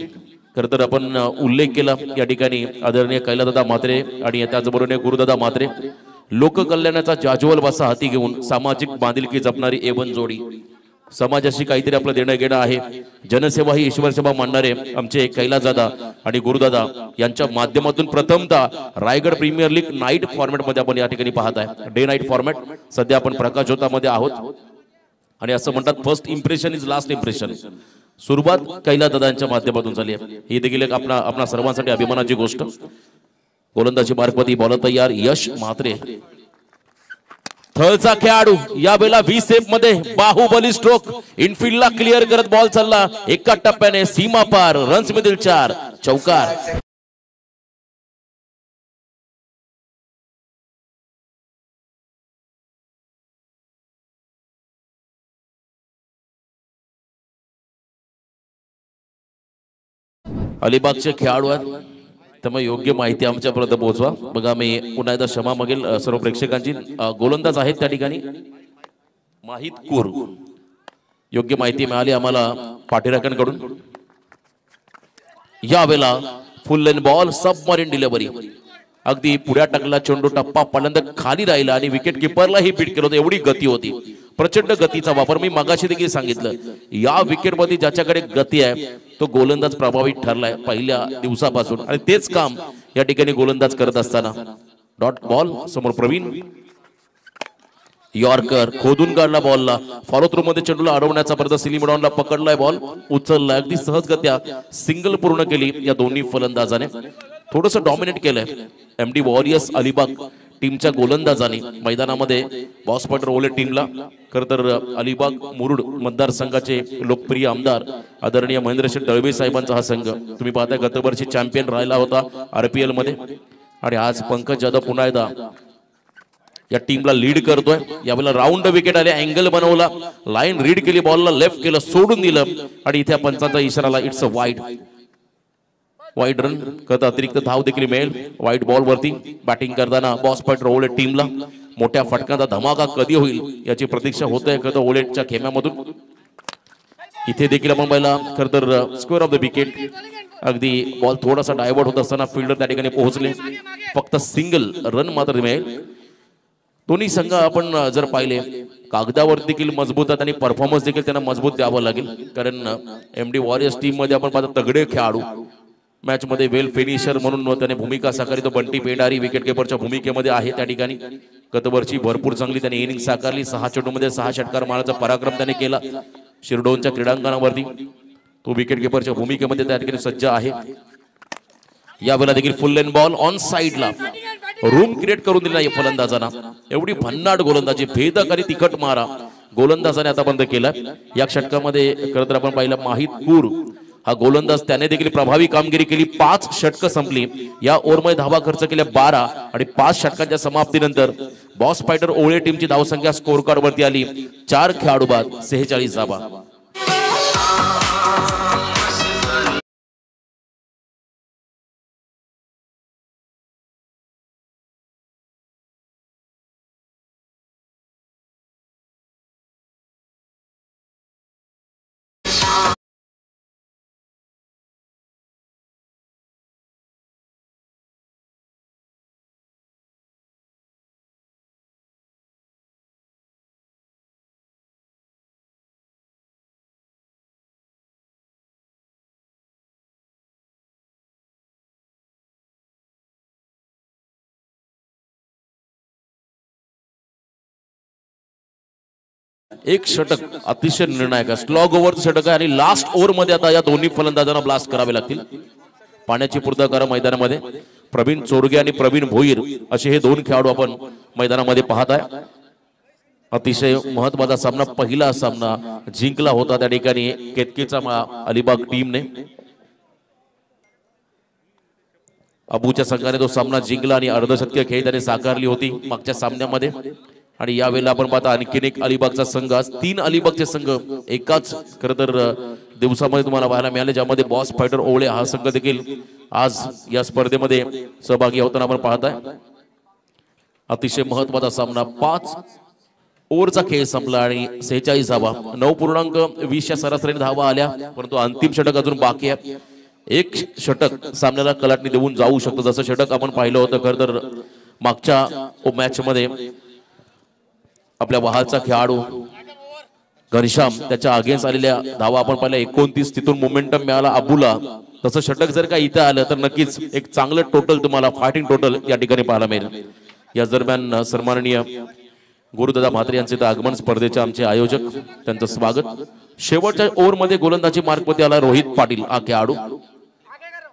खरं तर आपण उल्लेख केला या ठिकाणी आदरणीय कैलासदादा म्हात्रे आणि त्याचबरोबर गुरुदादा म्हात्रे लोककल्याणाचा जाज्वल वासा हाती घेऊन सामाजिक बांधिलकी जपणारी एवन जोडी. समाजाशी काहीतरी आपलं देणं घेणं आहे. जनसेवा ही ईश्वर सेवा मानणारे आमचे कैलासदादा आणि गुरुदादा यांच्या माध्यमातून प्रथमतः Raigad premier league night format मध्ये आपण या ठिकाणी पाहत आहे. Day night format. सध्या आपण प्रकाशोतामध्ये आहोत आणि असं म्हणतात first impression is last impression. सुरुवात कैलासदादांच्या माध्यमातून झाली आहे. ही देखील एक आपणा सर्वांसाठी अभिमानाची गोष्ट. गोलंदाजी मार्गवरती बॉलर तयार यश म्हात्रे. थळचा खेळाडू यावेळेला व्ही सेप मध्ये बाहुबली स्ट्रोक इनफिल्डला क्लिअर करत बॉल चालला एका टप्प्याने सीमा पार. रन्स मधील 4 चौकार. अलिबागचे खेळाडू आहेत त्यामुळे योग्य माहिती आमच्यापर्यंत पोहोचवा. बघा मी पुन्हा एकदा क्षमा मागेल सर्व प्रेक्षकांची. गोलंदाज आहेत त्या ठिकाणी माहित कूर. योग्य माहिती मिळाली आम्हाला पाठीराखांकडून. यावेळेला फुल लेन बॉल सबमरीन डिलिव्हरी. अगदी पुढ्या टाकला चेंडू, टप्पा पहिल्यांदा खाली राहिला आणि विकेट किपरला ही बीट केलं होतं. एवढी गती होती, प्रचंड गतीचा वापर. मी मगाशी देखील सांगितलं या विकेट मध्ये ज्याच्याकडे गती आहे तो गोलंदाज प्रभावित ठरलाय पहिल्या दिवसापासून आणि तेच काम या ठिकाणी गोलंदाज करत असताना. डॉट बॉल समोर प्रवीण. यॉर्कर खोदून काढला बॉलला. फॉलो थ्रू मध्ये चेंडूला अडवण्याचा प्रयत्न. सिलिमडॉनला पकडलाय बॉल, उचललाय अगदी सहजगत्या सिंगल पूर्ण केली या दोन्ही फलंदाजाने. थोडस डॉमिनेट केलंय एमडी वॉरियर्स अलिबाग टीमच्या गोलंदाजाने मैदानामध्ये. बॉस पॉइंटर ओले टीमला. खर तर अलिबाग मुरुड मतदारसंघाचे लोकप्रिय आमदार आदरणीय महेंद्रशेठ दळवे साहेबांचा हा संघ तुम्ही पाहताय गतवर्षी चॅम्पियन राहिला होता आरपीएल मध्ये आणि आज पंकज जाधव पुन्हा एकदा या टीमला लीड करतोय. यावेळेला राऊंड विकेट आले, अँगल बनवला, लाईन रीड केली, बॉलला लेफ्ट केलं, सोडून दिलं आणि इथे पंचांचा इशाराला इट्स अ वाईड रन करता अतिरिक्त धाव देखील मिळेल. व्हाईट बॉल वरती बॅटिंग करताना बॉस पॉइंटर ओले टीमला. मोठ्या फटकाचा धमाका कधी होईल याची प्रतीक्षा होते खरं ओलेटच्या खेम्यामधून. इथे देखील आपण पाहिला खरं तर स्क्वेअर ऑफ द विकेट. अगदी बॉल थोडासा डायव्हर्ट होत असताना फिल्डर त्या ठिकाणी पोहोचले. फक्त सिंगल रन मात्र मिळेल. दोन्ही संघ आपण जर पाहिले कागदावर देखील मजबूत आहेत आणि परफॉर्मन्स देखील त्यांना मजबूत द्यावं लागेल. कारण एमडी वॉरियर्स टीम मध्ये आपण पाहतो तगडे खेळाडू. मॅच मध्ये वेल फिनिशर म्हणून त्याने भूमिका साकारली. तो बंटी पेंडारी विकेट किपरच्या भूमिकेमध्ये आहे त्या ठिकाणी. गतवर्षी भरपूर चांगली त्याने इनिंग साकारली. 6 चेंडूमध्ये 6 षटकार मारण्याचा पराक्रम त्याने केला शिरडोनच्या क्रीडांगणावरती. तो विकेट किपरच्या भूमिकेमध्ये त्या ठिकाणी सज्ज आहे. यावेळेला देखील फुल लेन बॉल ऑन साइडला रूम क्रिएट करून दिला या फलंदाजांना. एवढी भन्नाट गोलंदाजी, भेदकारी तिखट मारा गोलंदाजाने आता बंद केला. या षटकामध्ये खरं तर आपण पाहिलं माहित कूर हा गोलंदाज त्याने देखील प्रभावी कामगिरी केली. 5 षटकं संपली. या ओव्हरमध्ये धावा खर्च केल्या 12 आणि 5 षटकांच्या समाप्तीनंतर बॉस फायटर ओळे टीमची धावसंख्या स्कोर कार्ड वरती आली 4 खेळाडू बाद 46 धावा. एक षटक अतिशय निर्णायक आहे, स्लॉग ओव्हरचं षटक आहे आणि लास्ट ओव्हर मध्ये आता या दोन्ही फलंदाजांना ब्लास्ट करावे लागतील. पाण्याची पूर्तता करा मैदानामध्ये. प्रवीण चोरगे आणि प्रवीण भोईर असे हे दोन खेळाडू आपण मैदानामध्ये पाहत आहे. अतिशय महत्वाचा सामना, पहिला सामना जिंकला होता त्या ठिकाणी केतकीचा अलिबाग टीमने. अबूच्या संघाने तो सामना जिंकला आणि अर्धशतकीय खेळ त्याने साकारली होती मागच्या सामन्यामध्ये. आणि यावेळेला आपण पाहता आणखीन एक अलिबागचा संघ, आज 3 अलिबागचे संघ एकाच खरं तर दिवसामध्ये तुम्हाला पाहायला मिळाले, ज्यामध्ये बॉस फायटर ओवळे हा संघ देखील आज या स्पर्धेमध्ये सहभागी होताना आपण पाहताय. अतिशय महत्वाचा सामना, 5 ओव्हरचा खेळ संपला आणि 46 धावा, 9.20 या सरासरीने धावा आल्या, परंतु अंतिम षटक अजून बाकी आहे. एक षटक सामन्याला कलाटणी देऊन जाऊ शकतो, जसं षटक आपण पाहिलं होतं खरं तर मागच्या मॅच मध्ये आपल्या वहालचा खेळाडू घनश्याम त्याच्या अगेन्स्ट आलेल्या धावा आपण पाहिल्या 29, तिथून मोमेंटम मिळाला अबूला. तसं षटक जर का इथं आलं तर नक्कीच एक चांगलं टोटल तुम्हाला फायटिंग टोटल या ठिकाणी पाहायला मिळेल. याच दरम्यान सन्माननीय गुरुदादा म्हात्रे यांचे आगमन, स्पर्धेचे आमचे आयोजक, त्यांचं स्वागत. शेवटच्या ओव्हर मध्ये गोलंदाजी मार्कवरती आला रोहित पाटील हा खेळाडू,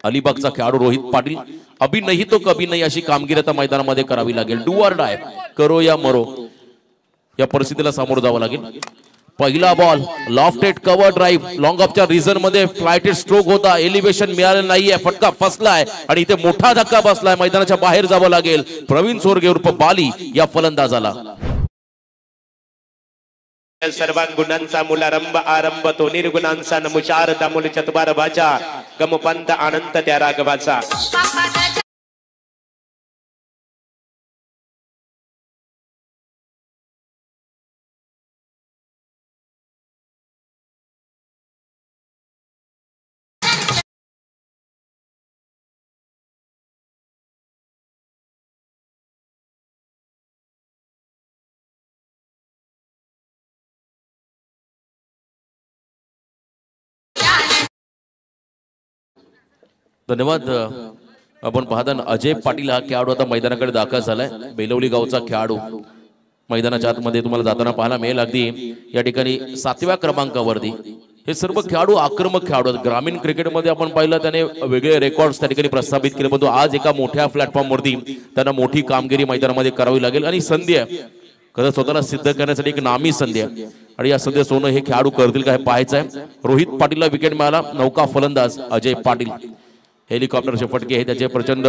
अलिबागचा खेळाडू रोहित पाटील. अभी नाही तो कभी नाही अशी कामगिरी आता मैदानामध्ये करावी लागेल. डू ऑर डाय, करो या मरो, या परिस्थितीला सामोरं जावं लागेल. पहिला ball lofted cover drive, long ऑफच्या रिझन मध्ये फ्लायटेड स्ट्रोक होता, एलिव्हेशन मिळालं नाहीये, फटका फसलाय आणि इथे मोठा धक्का बसलाय, मैदानाच्या बाहेर जावं लागेल. प्रवीण चोरगे उर्फ बाली या फलंदाजाला. सर्वांगुणांचा मुलारंभ आरंभ तो निर्गुणांचा नमुचार दामुल चतुबार भाचा गमपंत अनंत त्या राघवाचा. धन्यवाद. आपण पाहता अजय पाटील हा खेळाडू आता मैदानाकडे दाखल झालाय, बेलवली गावचा खेळाडू. मैदानाच्या आतमध्ये तुम्हाला जाताना पाहायला मिळेल. अगदी या ठिकाणी 7व्या क्रमांकावरती हे सर्व खेळाडू आक्रमक खेळाडू आहेत. ग्रामीण क्रिकेटमध्ये आपण पाहिलं त्याने वेगळे रेकॉर्ड्स त्या ठिकाणी प्रस्थापित केले, परंतु आज एका मोठ्या प्लॅटफॉर्मवरती त्यांना मोठी कामगिरी मैदानामध्ये करावी लागेल आणि संधी आहे खरं स्वतःला सिद्ध करण्यासाठी, एक नामी संधी आहे आणि या संधी सोनं हे खेळाडू करतील का हे पाहायचं आहे. रोहित पाटीलला विकेट मिळाला, नौका फलंदाज अजय पाटील. हेलिकॉप्टरचे फटके हे त्याचे प्रचंड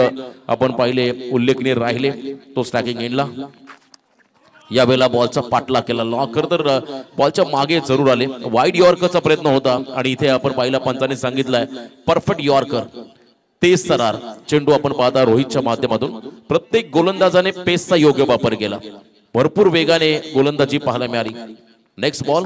आपण पाहिले उल्लेखनीय राहिले. तो स्टॅकिंग एंडला यावेळेला बॉलचा पाठला केला, लॉकर तर बॉलच्या मागे जरूर आले. वाईड यॉर्करचा प्रयत्न होता आणि इथे आपण पाहिला पंचाने सांगितलंय परफेक्ट यॉर्कर, तेज तरार चेंडू आपण पाहता रोहितच्या माध्यमातून. प्रत्येक गोलंदाजाने पेसचा योग्य वापर केला, भरपूर वेगाने गोलंदाजी पाहायला मिळाली. नेक्स्ट बॉल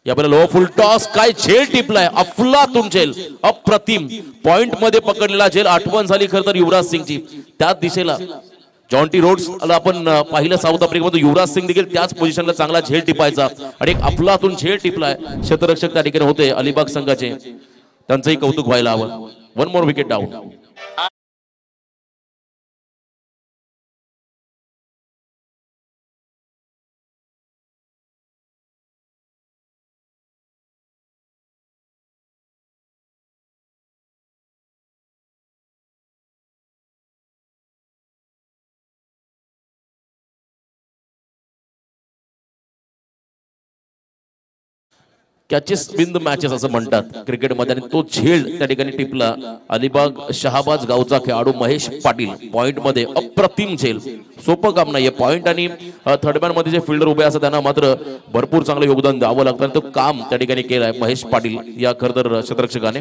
यावेळेला लो फुल टॉस, काय झेल टिपलाय, अफलातून झेल, अप्रतिम पॉइंट मध्ये पकडलेला झेल. आठवण झाली खरं तर युवराज सिंगची, त्याच दिशेला जॉन्टी रोड्स आपण पाहिलं साऊथ आफ्रिकेमध्ये, युवराज सिंग देखील त्याच पोझिशनला चांगला झेल टिपायचा आणि एक अफलातून झेल टिपलाय. क्षेत्ररक्षक त्या ठिकाणी होते अलिबाग संघाचे, त्यांचंही कौतुक व्हायला हवं. 1 more wicket down. Catches been the matches असं म्हणतात क्रिकेटमध्ये आणि तो झेल त्या ठिकाणी टिपला. अलिबाग शहाबाज गावचा खेळाडू महेश पाटील पॉइंट मध्ये, अप्रतिम झेल, सोपं काम नाहीये. पॉइंट आणि थर्ड मॅन मध्ये जे फिल्डर उभे असतात त्यांना मात्र भरपूर चांगलं योगदान द्यावं लागतं, तो काम त्या ठिकाणी केलंय महेश पाटील या खरं तर क्षेत्ररक्षकाने.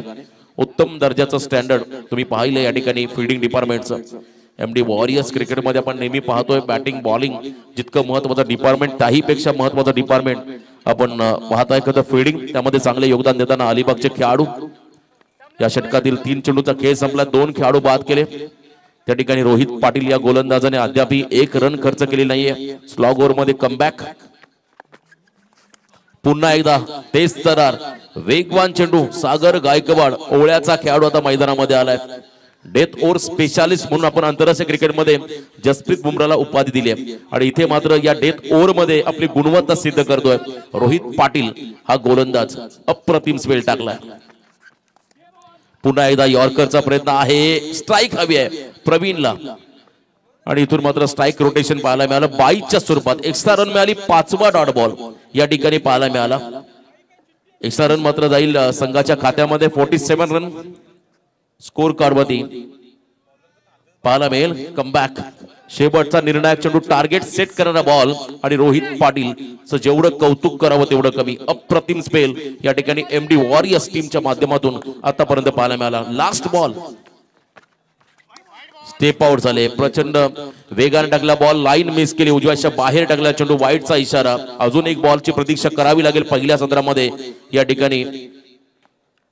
उत्तम दर्जाचं स्टँडर्ड तुम्ही पाहिलं या ठिकाणी फिल्डिंग डिपार्टमेंटचं. MD वॉरियर्स क्रिकेटमध्ये आपण नेहमी पाहतोय बॅटिंग बॉलिंग जितकं महत्वाचं डिपार्टमेंट, त्याहीपेक्षा महत्वाचं डिपार्टमेंट आपण पाहताय खरं फिल्डिंग, त्यामध्ये चांगले योगदान देताना अलिबागचे खेळाडू. या षटकातील 3 चेंडूचा खेळ संपला, 2 खेळाडू बाद केले. त्या ठिकाणी रोहित पाटील या गोलंदाजाने अद्याप 1 रन खर्च केली नाहीये. स्लॉग ओव्हर मध्ये कमबॅक, पुन्हा एकदा तेज तरार, वेगवान चेंडू. सागर गायकवाड ओवळ्याचा खेळाडू आता मैदानामध्ये आलाय. डेथ ओव्हर स्पेशालिस्ट म्हणून आपण आंतरराष्ट्रीय क्रिकेटमध्ये जसप्रीत बुमराला उपाधी दिली आहे आणि इथे मात्र या डेथ ओव्हर मध्ये आपली गुणवत्ता सिद्ध करतोय रोहित पाटील हा गोलंदाज. अप्रतिम स्पेल टाकलाय. पुन्हा एकदा यॉर्करचा प्रयत्न आहे. स्ट्राईक हवी आहे प्रवीणला आणि इथून मात्र स्ट्राईक रोटेशन पाहायला मिळालं 22च्या स्वरूपात. एक्स्ट्रा रन मिळाली. 5वा डॉट बॉल या ठिकाणी पाहायला मिळाला. एक्स्ट्रा रन मात्र जाईल संघाच्या खात्यामध्ये. 47 रन स्कोर कार्ड वरती पाहायला मिळेल. कमबॅक शेवटचा निर्णायक चेंडू टार्गेट सेट करणारा बॉल आणि रोहित पाटील जेवढं कौतुक करावं तेवढं कमी. अप्रतिम स्पेल या ठिकाणी एमडी वॉरियर्स टीमच्या माध्यमातून आतापर्यंत पाहायला मिळाला. लास्ट बॉल स्टेप आउट झाले. प्रचंड वेगाने टाकला बॉल. लाईन मिस केली. उजव्याच्या बाहेर टाकला चेंडू. वाईटचा इशारा. अजून एक बॉलची प्रतीक्षा करावी लागेल पहिल्या सत्रामध्ये. या ठिकाणी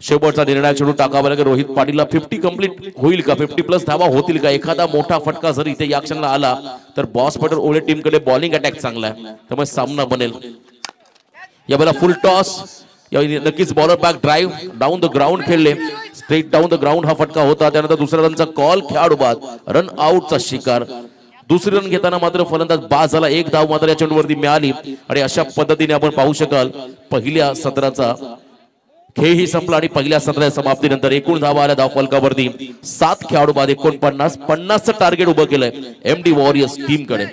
शेवटचा निर्णय चेंडू टाकावा लागेल रोहित पाटीलला. 50 कंप्लीट होईल का? 50+ धावा होतील का? एखादा मोठा फटका जर इथे या क्षणाला आला तर बॉस फायटर ओळे टीम कडे बॉलिंग अटॅक चांगला आहे त्यामुळे सामना बनेल. यावेळेला फुल टॉस. नक्कीच bowler back drive down the ground खेळले. स्ट्रेट डाऊन द ग्राउंड हा फटका होता. त्यानंतर दुसऱ्या रनचा कॉल. खेळाडू बाद. रन आउटचा शिकार. दुसरी रन घेताना मात्र फलंदाज बाद झाला. 1 धाव मात्र या चेंडूवरती मिळाली आणि अशा पद्धतीने आपण पाहू शकाल पहिल्या सत्राचा खेळ ही संपला आणि पहिल्या सत्राच्या समाप्तीनंतर एकूण धावा आल्या धावफलकावरती 7 खेळाडू बाद. 49. 50चं टार्गेट उभं केलंय एमडी वॉरियर्स टीम कडे.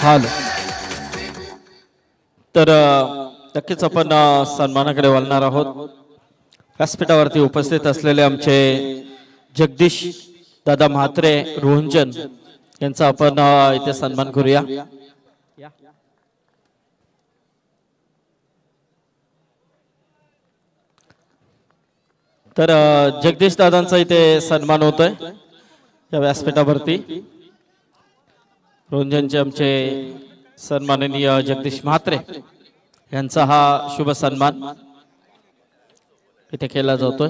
हाल तर नक्कीच आपण सन्मानाकडे वळणार आहोत. व्यासपीठावरती उपस्थित असलेले आमचे जगदीश दादा म्हात्रे रोहंजन यांचा आपण इथे सन्मान करूया. तर जगदीश दादांचा इथे सन्मान होतोय या व्यासपीठावरती. रोहंजनचे आमचे सन्माननीय जगदीश म्हात्रे यांचा हा शुभ सन्मान इथे केला जातोय.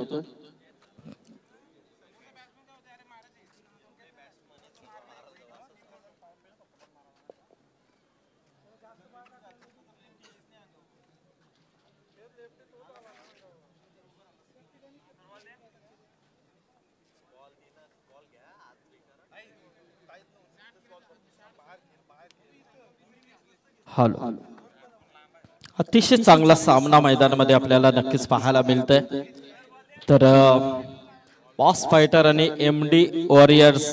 हॅलो, अतिशय चांगला सामना मैदानामध्ये आपल्याला नक्कीच पाहायला मिळतंय. तर बॉस फायटर आणि एमडी वॉरियर्स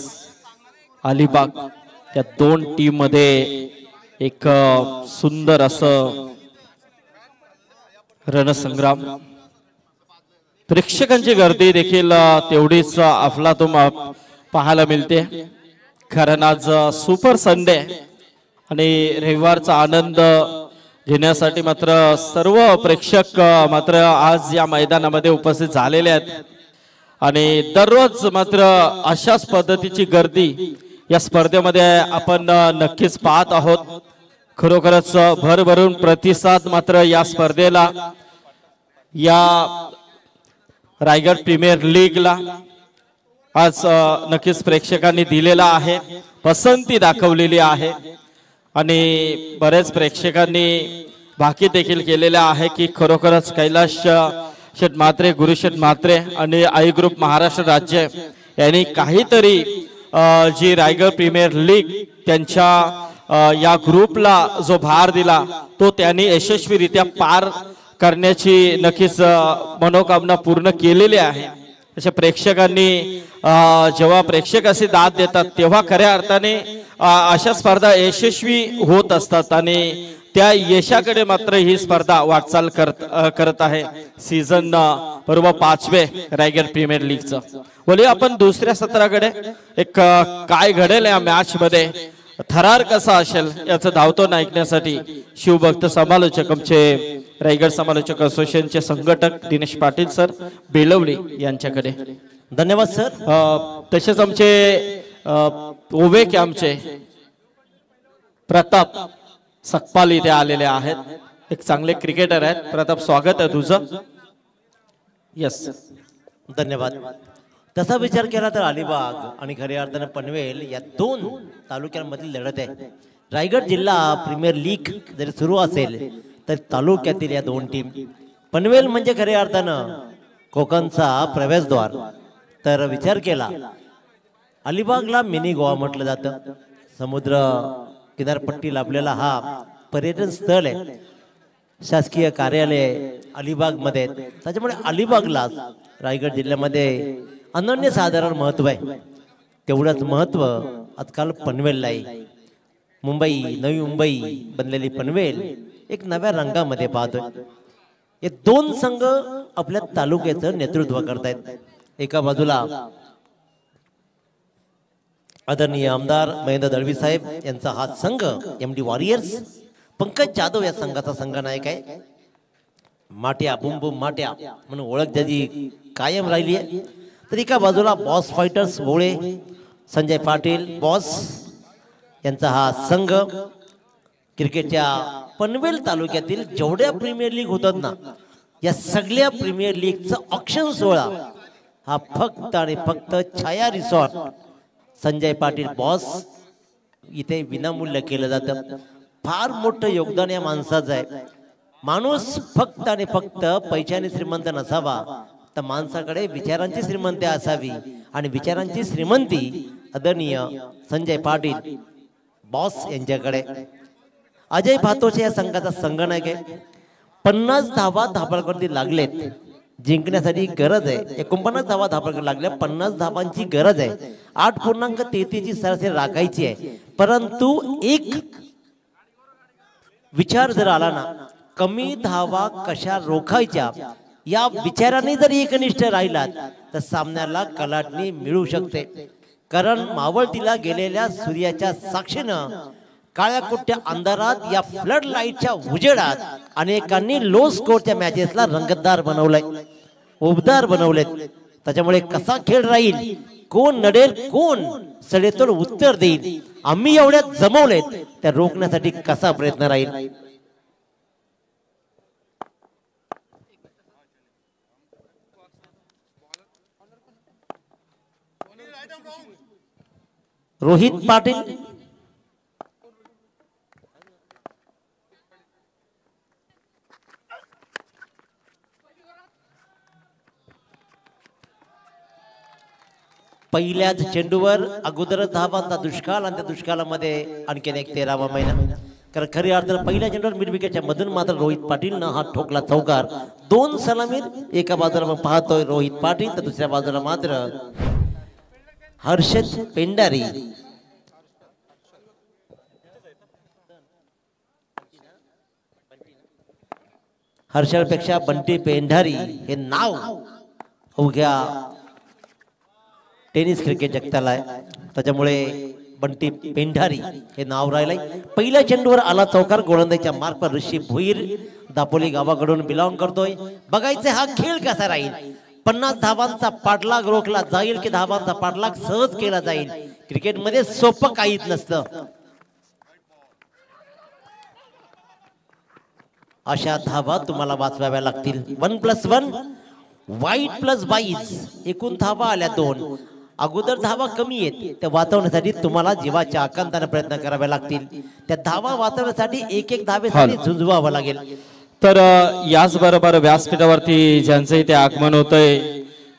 अलिबाग या दोन टीम मध्ये एक सुंदर असं रणसंग्राम. प्रेक्षकांची गर्दी देखील तेवढीच अफलातून पाहायला मिळते. कारण आज सुपर संडे आणि रविवारचा आनंद घेण्यासाठी मात्र सर्व प्रेक्षक मात्र आज या मैदानामध्ये उपस्थित झालेले आहेत. आणि दररोज मात्र अशाच पद्धतीची गर्दी या स्पर्धेमध्ये आपण नक्कीच पाहत आहोत. खरोखरच भरभरून प्रतिसाद मात्र या स्पर्धेला, या रायगड प्रीमियर लीगला आज नक्कीच प्रेक्षकांनी दिलेला आहे, पसंती दाखवलेली आहे. आणि बरेच प्रेक्षकांनी भाकीत देखील केलेल्या आहे की खरोखरच कैलाश शेठ म्हात्रे, गुरुशेठ म्हात्रे आणि आई ग्रुप महाराष्ट्र राज्य यांनी काहीतरी जी रायगड प्रीमियर लीग त्यांच्या या ग्रुपला जो भार दिला तो त्यांनी यशस्वीरित्या पार करण्याची नक्कीच मनोकामना पूर्ण केलेली आहे. अशा प्रेक्षकांनी जेव्हा प्रेक्षक असे दाद देतात तेव्हा खऱ्या अर्थाने अशा स्पर्धा यशस्वी होत असतात आणि त्या यशाकडे मात्र ही स्पर्धा वाटचाल करत आहे. सीझन बरोबर 5वे रायगड प्रीमियर लीगचं. बोलूया आपण दुसऱ्या सत्राकडे. एक काय घडेल या मॅच मध्ये, थरार कसा असेल याचं धावतो ऐकण्यासाठी शिवभक्त समालोचक आमचे रायगड समालोचक असोसिएशनचे संघटक दिनेश पाटील सर बेलवली यांच्याकडे. धन्यवाद सर. तसेच आमचे ओवे कॅम्पचे प्रताप सकपाल इथे आलेले आहेत. एक चांगले क्रिकेटर आहेत. प्रताप स्वागत आहे तुझं. यस धन्यवाद. तसा विचार केला तर अलिबाग आणि खऱ्या अर्थाने पनवेल या दोन तालुक्यांमधील लढत आहे. रायगड जिल्हा प्रीमियर लीग जरी सुरू असेल तर तालुक्यातील या दोन टीम, पनवेल म्हणजे खऱ्या अर्थानं कोकणचा प्रवेशद्वार. तर विचार केला अलिबागला मिनी गोवा म्हटलं जातं. समुद्र किनारपट्टी लाभलेला हा पर्यटन स्थळ आहे. शासकीय कार्यालय अलिबाग मध्ये, त्याच्यामुळे अलिबागला रायगड जिल्ह्यामध्ये अनन्यसाधारण महत्व आहे. तेवढंच महत्व आजकाल पनवेलला आहे. नवी मुंबई बनलेली पनवेल एक नव्या रंगामध्ये पाहतोय. हे दोन संघ आपल्या तालुक्याचं नेतृत्व करतायत. एका बाजूला आदरणीय आमदार महेंद्र दळवी साहेब यांचा हा संघ MD वॉरियर्स. पंकज जाधव या संघाचा संघनायक आहे. माट्या बुम बुम माट्या म्हणून ओळख त्याची कायम राहिली आहे. तर एका बाजूला बॉस फायटर्स भोळे संजय पाटील बॉस यांचा हा संघ. क्रिकेटच्या पनवेल तालुक्यातील जेवढ्या प्रीमियर लीग होतात ना, या सगळ्या प्रीमियर लीगचं ऑक्शन सोहळा हा फक्त आणि फक्त छाया रिसॉर्ट संजय पाटील बॉस इथे विनामूल्य केलं जातं. फार मोठं योगदान या माणसाचं आहे. माणूस फक्त आणि फक्त पैशाने श्रीमंत नसावा, तर माणसाकडे विचारांची श्रीमंती असावी. आणि विचारांची श्रीमंती आदरणीय संजय पाटील बॉस यांच्याकडे. अजय भातोचे या संघाचा संघनायक आहे. 50 धावा धापडकरती लागलेत. जिंकण्यासाठी गरज आहे 49 धावा धापडकर लागल्या. 50 धावांची गरज आहे. 8.33 ची सरासरी राखायची आहे. परंतु एक विचार जर आला ना, कमी धावा कशा रोखायच्या या विचाराने जर एकनिष्ठ राहिलात तर सामन्याला कलाटणी मिळू शकते. कारण मावळतीला गेलेल्या सूर्याच्या साक्षीनं काळ्या कुट्ट्या अंधारात या फ्लड लाईटच्या उजेडात अनेकांनी लो स्कोरच्या मॅचेसला रंगतदार बनवलंय, उबदार बनवलेत. त्याच्यामुळे कसा खेळ राहील, कोण नडेल कोण सडेतोड उत्तर देईल, आम्ही एवढ्यात जमवलेत त्या रोखण्यासाठी कसा प्रयत्न राहील. रोहित पाटील पहिल्याच चेंडूवर अगोदर धावांचा दुष्काळ आणि त्या दुष्काळामध्ये आणखीन एक 13वा महिना. कारण खरी अर्थानं पहिल्या चेंडूवर मिड विकेटच्या मधून मात्र रोहित पाटीलनं हा ठोकला चौकार. 2 सलामीर एका बाजूला पाहतोय रोहित पाटील, तर दुसऱ्या बाजूला मात्र हर्षद पेंडारी. हर्षदपेक्षा बंटी पेंढारी हे नाव अवघ्या टेनिस क्रिकेट जगताला आहे. त्याच्यामुळे बंटी पेंढारी हे नाव राहिलंय. पहिल्या चेंडूवर आला चौकार. गोलंदाजीच्या मार्फत ऋषी भोईर दापोली गावाकडून बिलॉंग करतोय. बघायचं हा खेळ कसा राहील. 50 धावांचा पाठलाग रोखला जाईल की धावांचा पाठलाग सहज केला जाईल. क्रिकेटमध्ये सोपं काहीच नसतं. अशा धावा तुम्हाला वाचवाव्या लागतील. 1+1 वाईट प्लस 22 एकूण धावा आल्या 2. अगोदर धावा कमी आहेत, त्या वाचवण्यासाठी तुम्हाला जीवाच्या आकांताने प्रयत्न करावे लागतील. त्या धावा वाचवण्यासाठी एक धावेसाठी झुंजवावं लागेल. तर याचबरोबर व्यासपीठावरती ज्यांचं इथे आगमन होतंय,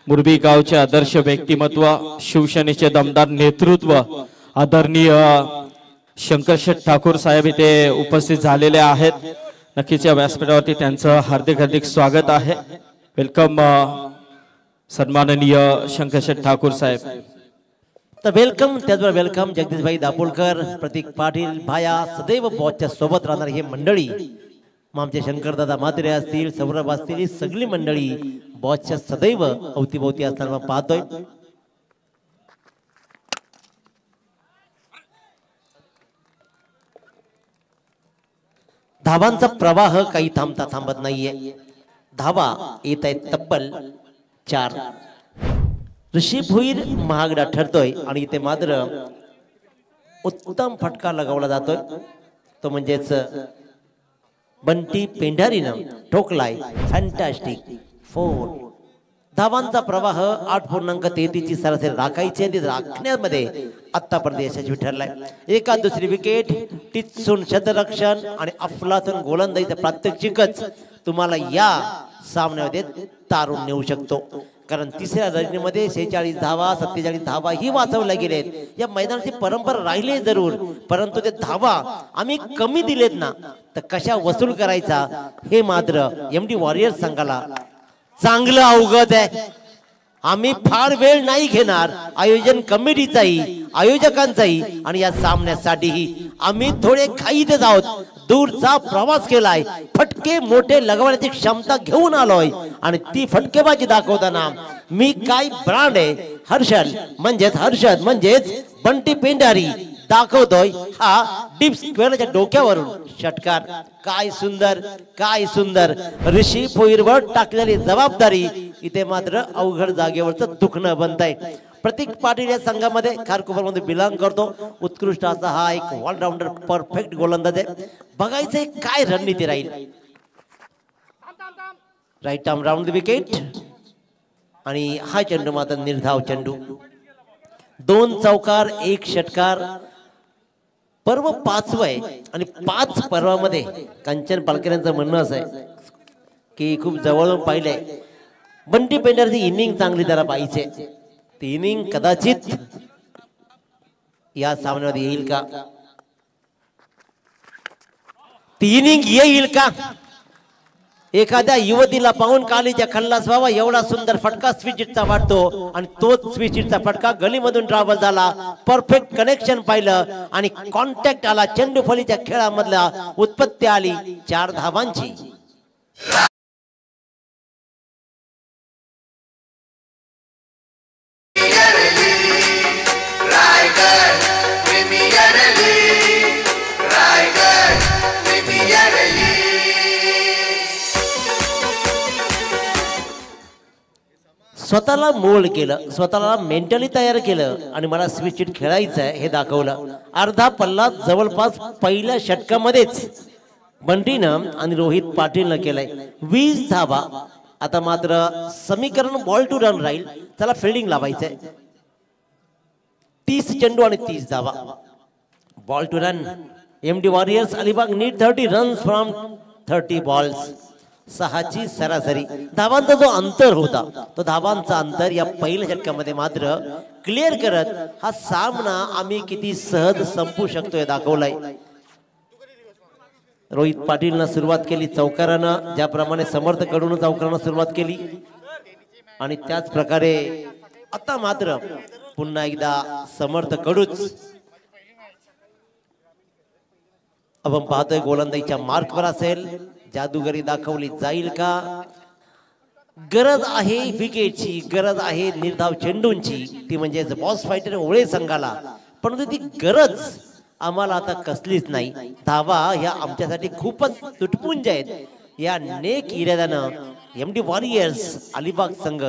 मुरबी गावचे आदर्श व्यक्तिमत्व, शिवसेनेचे दमदार नेतृत्व, आदरणीय शंकरशेठ ठाकूर साहेब इथे उपस्थित झालेले आहेत. नक्कीच या व्यासपीठावरती त्यांचं हार्दिक हार्दिक स्वागत आहे. वेलकम सन्माननीय शंकरशेठ ठाकूर साहेब. तर वेलकम, त्याचबरोबर वेलकम जगदीशभाई दापोलकर, प्रतीक पाटील, भाया, सदैव बॉसच्या सोबत राहणार ही मंडळी, मग आमचे शंकरदादा म्हात्रे असतील, सौरभ असतील, ही सगळी मंडळी बॉसच्या सदैव अवतीभोवती असताना पाहतोय. धावांचा प्रवाह काही थांबता थांबत नाहीये. धावा येत आहेत तब्बल 4. ऋषी भुईर महागडा ठरतोय आणि इथे मात्र उत्तम फटका लगावला जातोय. तो म्हणजेच बंटी पेंढारीनं ठोकलाय. फॅन्टॅस्टिक 4. धावांचा प्रवाह 8.33 ची सरासरी राखायची आहे. राखण्यामध्ये आतापर्यंत यशस्वी ठरलाय. एका दुसरी विकेट, टिचून शतरक्षण आणि अफलातून गोलंदाजीचं प्रात्यक्षिकच तुम्हाला या सामन्यामध्ये तारून नेऊ शकतो. कारण तिसऱ्या रणनीतीमध्ये 46 धावा, 47 धावा ही वाचवल्या गेलेत. या मैदानाची परंपरा राहिली जरूर, परंतु ते धावा आम्ही कमी दिलेत ना, तर कशा वसूल करायचा हे मात्र एमडी वॉरियर्स संघाला चांगलं अवगत आहे. आम्ही फार वेळ नाही घेणार. आयोजन कमिटीचाही, आयोजकांचाही आणि या सामन्यासाठीही आम्ही थोडे घाईतच आहोत. दूरचा प्रवास केलाय, फटके मोठे लगवण्याची क्षमता घेऊन आलोय आणि ती फटकेबाजी दाखवताना मी काय ब्रांड आहे, हर्षद म्हणजेच बंटी पेंढारी दाखवतोय. हा डीप स्क्वेअरच्या डोक्यावरून षटकार. काय सुंदर, काय सुंदर. ऋषी भोईरवर टाकलेली जबाबदारी इथे मात्र अवघड जागेवरचं दुखणं बनतंय. प्रतीक पाटील या संघामध्ये खारकोपर मध्ये बिलॉंग करतो. उत्कृष्ट असा हा एक ऑलराऊंडर, परफेक्ट गोलंदाज आहे. बघायचंय काय रणनीती राहील. Right arm round the wicket आणि हा चेंडू मात्र निर्धाव चेंडू. 2 चौकार 1 षटकार. पर्व 5वं आहे आणि 5 पर्वामध्ये कंचन पालकरांचं म्हणणं असं आहे की खूप जवळून पाहिलंय बंटी पेंढारची इनिंग चांगली त्याला पाहिजे. ती इनिंग कदाचित या सामन्यामध्ये येईल का, ती इनिंग येईल का. एखाद्या युवतीला पाहून कालीच्या खल्लास व्हावा एवढा सुंदर फटका स्विचिटचा वाटतो आणि तोच स्विचिटचा फटका गलीमधून ट्रॅव्हल झाला. परफेक्ट कनेक्शन पाहिलं आणि कॉन्टॅक्ट आला. चेंडू फलीच्या खेळामधला उत्पत्ती आली 4 धावांची. स्वतःला मोल्ड केलं, स्वतःला मेंटली तयार केलं आणि मला स्विच हिट खेळायचं आहे हे दाखवलं. अर्धा पल्ला जवळपास पहिल्या षटकामध्येच बंटीनं आणि रोहित पाटीलनं केलंय. 20 धावा. आता मात्र समीकरण बॉल टू रन राहील. चला फिल्डिंग लावायचंय. 30 चेंडू आणि 30 धावा. Ball two run. MD warriors Alibag need 30 runs from 30 balls. 6ची सरासरी. धावांचा जो अंतर होता तो धावांचा अंतर या पहिल्या षटकामध्ये मात्र क्लिअर करत हा सामना आम्ही किती सहज संपू शकतो हे दाखवलाय. रोहित पाटीलनं सुरुवात केली चौकारानं, ज्याप्रमाणे समर्थकडून चौकारानं सुरुवात केली आणि त्याच प्रकारे आता मात्र पुन्हा एकदा समर्थकडूच आपण पाहतोय गोलंदाजीच्या मार्कवर असेल. जादूगरी दाखवली जाईल का. गरज आहे विकेटची, गरज आहे निर्धाव चेंडूंची, ती म्हणजे बॉस फायटर ओळे संघाला. परंतु ती गरज आम्हाला आता कसलीच नाही. धावा ह्या आमच्यासाठी खूपच तुटपुंज आहेत. या नेक इराद्यानं एमडी वॉरियर्स अलिबाग संघ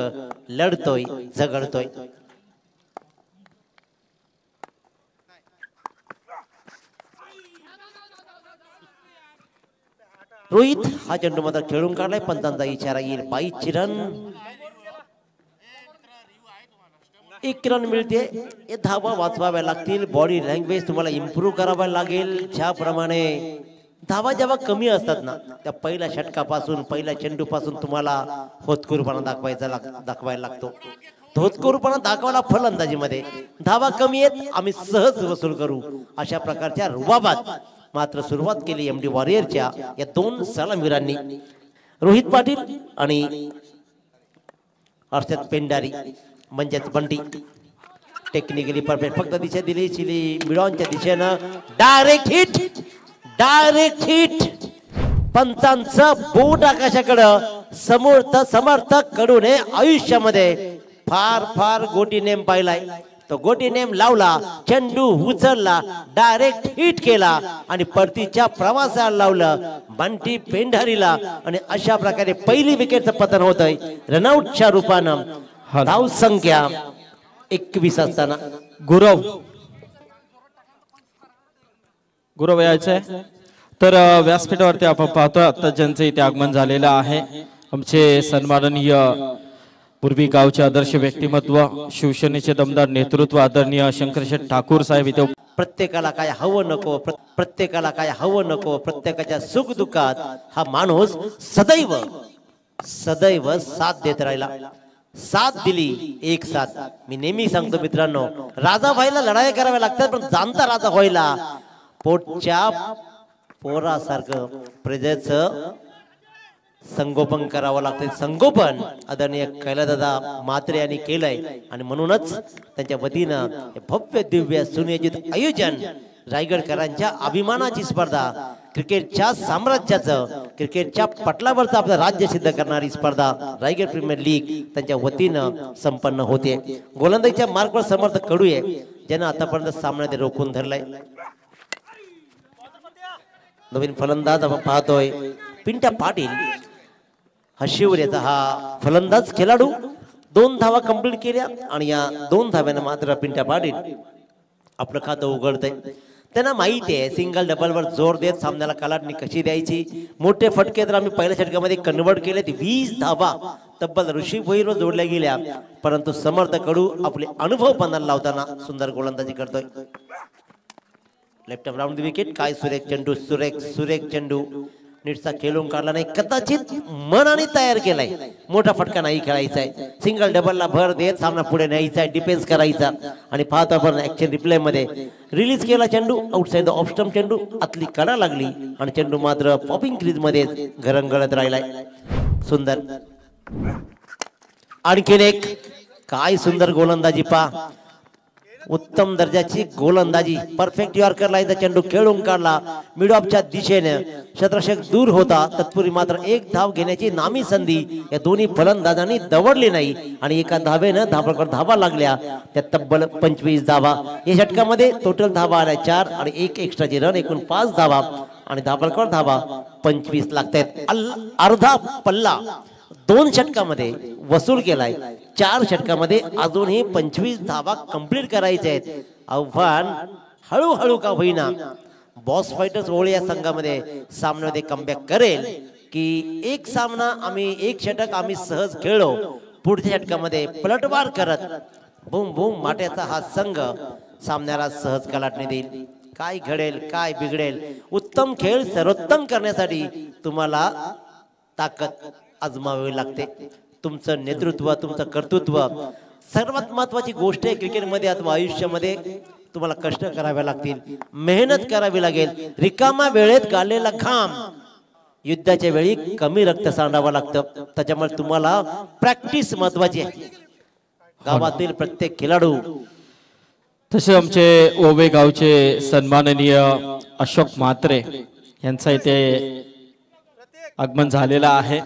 लढतोय, झगडतोय. रोहित हा चेंडू मात्र खेळून काढलाय. पंचांचा इशारा येईल. 22 रन. 1 रन मिळते. हे धावा वाचवाव्या लागतील. बॉडी लँग्वेज तुम्हाला इम्प्रूव्ह करावा लागेल. ज्याप्रमाणे धावा जेव्हा कमी असतात ना, त्या पहिल्या षटकापासून, पहिल्या चेंडूपासून तुम्हाला होतकुरपणा दाखवायला लागतो. धोतकरूपणा दाखवला फलंदाजीमध्ये. धावा कमी आहेत, आम्ही सहज वसूल करू अशा प्रकारच्या रुबाबात मात्र सुरुवात केली एमडी वॉरियरच्या या दोन सलामीवीरांनी. रोहित पाटील आणि हर्षद पेंडारी म्हणजेच बंटी टेक्निकली परफेक्ट. फक्त दिशा दिली चिली मिडॉनच्या दिशेनं. Direct hit. पंचांचं बोट आकाशाकडं. समर्थक कडूने आयुष्यामध्ये फार गोटी नेम पाहिलाय. तो गोटी नेम लावला, चेंडू उचलला, डायरेक्ट हिट केला आणि परतीच्या प्रवासाला लावलं बंटी पेंढारीला. आणि अशा प्रकारे पहिली विकेटचं पतन होतंय रनआउटच्या रूपानं. धाव संख्या 21 असताना गुरव यायचंय. तर व्यासपीठावरती आपण पाहतो आता ज्यांचं इथे आगमन झालेलं आहे आमचे सन्माननीय पूर्वी गावचे आदर्श व्यक्तिमत्व, शिवसेनेचे दमदार नेतृत्व आदरणीय शंकरशेठ ठाकूर साहेब इथे. प्रत्येकाला काय हवं नको, प्रत्येकाच्या सुख दुःखात हा माणूस सदैव साथ देत राहिला. साथ दिली एक साथ. मी नेहमी सांगतो मित्रांनो, राजा व्हायला लढाई कराव्या लागतात, पण जाणता राजा व्हायला पोटच्या पोरासारखं प्रजेचं संगोपन करावं लागतं. संगोपन आदरणीय कैलासदादा म्हात्रे यांनी केलंय आणि म्हणूनच त्यांच्या वतीनं भव्य दिव्य सुनियोजित आयोजन, रायगडकरांच्या अभिमानाची स्पर्धा, क्रिकेटच्या साम्राज्याचं, क्रिकेटच्या पटलावरचं आपलं राज्य सिद्ध करणारी स्पर्धा रायगड प्रीमियर लीग त्यांच्या वतीनं संपन्न होते. गोलंदाजीच्या मार्कवर समर्थक कडू आहे, ज्यानं आतापर्यंत सामन्यात रोखून धरलाय. नवीन फलंदाज आपण पाहतोय पिंट्या पाटील. शिवरेचा हा फलंदाज खेळाडू 2 धावा कंप्लीट केल्या आणि या 2 धाव्यानं मात्र पिंट्या पाटील आपलं खातं उघडतंय. त्यांना माहिती आहे सिंगल डबलवर जोर देत सामन्याला कलाटणी कशी द्यायची. मोठे फटके तर आम्ही पहिल्या षटकामध्ये कन्वर्ट केले. 20 धावा तब्बल ऋषी भोईरवर जोडल्या गेल्या, परंतु समर्थ कडू आपले अनुभव पणाला लावताना सुंदर गोलंदाजी करतोय. Left round wicket. काय सुरेख चेंडू नीटसा खेळून काढला नाही. कदाचित मनाने तयार केलाय. मोठा फटका नाही खेळायचा आहे. सिंगल डबलला भर देत सामना पुढे न्यायचा आहे, डिफेन्स करायचा. आणि पाहतो आपण ऍक्शन रिप्ले मध्ये रिलीज केला चेंडू, आउटसाइड द ऑफ स्टंप चेंडू, आतली कडा लागली आणि चेंडू मात्र पॉपिंग क्रीज मध्ये घरंगळत राहिलाय. सुंदर. आणखीन एक. काय सुंदर गोलंदाजी पा. उत्तम दर्जाची गोलंदाजी. परफेक्ट यॉर्कर लाईनचा चेंडू खेळून काढला मिड ऑफच्या दिशेने. क्षेत्ररक्षक दूर होता, तत्पूर्वी मात्र एक धाव घेण्याची नामी संधी या दोन्ही फलंदाजांनी दवडली नाही आणि एका धावेनं धावांवर धावा लागल्या. त्या तब्बल 25 धावा. या षटकामध्ये टोटल धावा आल्या 4 आणि एक एक्स्ट्राची रन, एकूण 5 धावा आणि धावांवर धावा 25 लागतायत. अर्धा पल्ला 2 षटकामध्ये वसूल केलाय. 4 षटकामध्ये अजूनही 25 धावा कंप्लीट करायचे आहेत. आव्हान हळूहळू का होईना बॉस फायटर्स ओळे या संघामध्ये सामन्यामध्ये कमबॅक करेल की एक सामना आम्ही एक षटक आम्ही सहज खेळलो, पुढच्या षटकामध्ये पलटवार करत बूम बूम माट्याचा हा संघ सामन्याला सहज कलाटणी देईल. काय घडेल काय बिघडेल. उत्तम खेळ सर्वोत्तम करण्यासाठी तुम्हाला ताकद आजमावी लागते. तुमचं नेतृत्व, तुमचं कर्तृत्व सर्वात महत्वाची गोष्ट आहे क्रिकेटमध्ये अथवा आयुष्यामध्ये. तुम्हाला कष्ट करावे लागतील, मेहनत करावी लागेल. रिकामा वेळेत गाळलेला घाम युद्धाच्या वेळी कमी रक्त सांडावं लागतं. त्याच्यामुळे तुम्हाला प्रॅक्टिस महत्वाची आहे. गावातील प्रत्येक खेळाडू. तसे आमचे ओवे गावचे सन्माननीय अशोक म्हात्रे यांचा इथे आगमन झालेला आहे.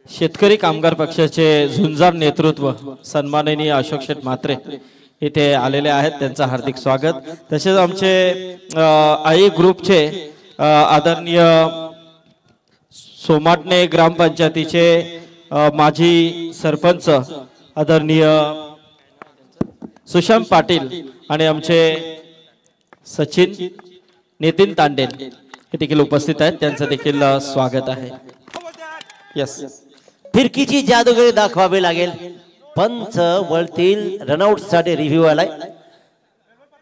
शेतकरी कामगार पक्षाचे झुंजार नेतृत्व सन्माननीय अशोक शेठ म्हात्रे इथे आलेले आहेत, त्यांचं हार्दिक स्वागत. तसेच आमचे आई ग्रुपचे आदरणीय सोमाटणे ग्रामपंचायतीचे माजी सरपंच आदरणीय सुशांत पाटील आणि आमचे सचिन नितीन तांडेल हे देखील उपस्थित आहेत, त्यांचं देखील स्वागत आहे. यस. फिरकीची जादूगिरी दाखवावी लागेल. पंच वळतील रनआउट साठी रिव्ह्यू आलाय.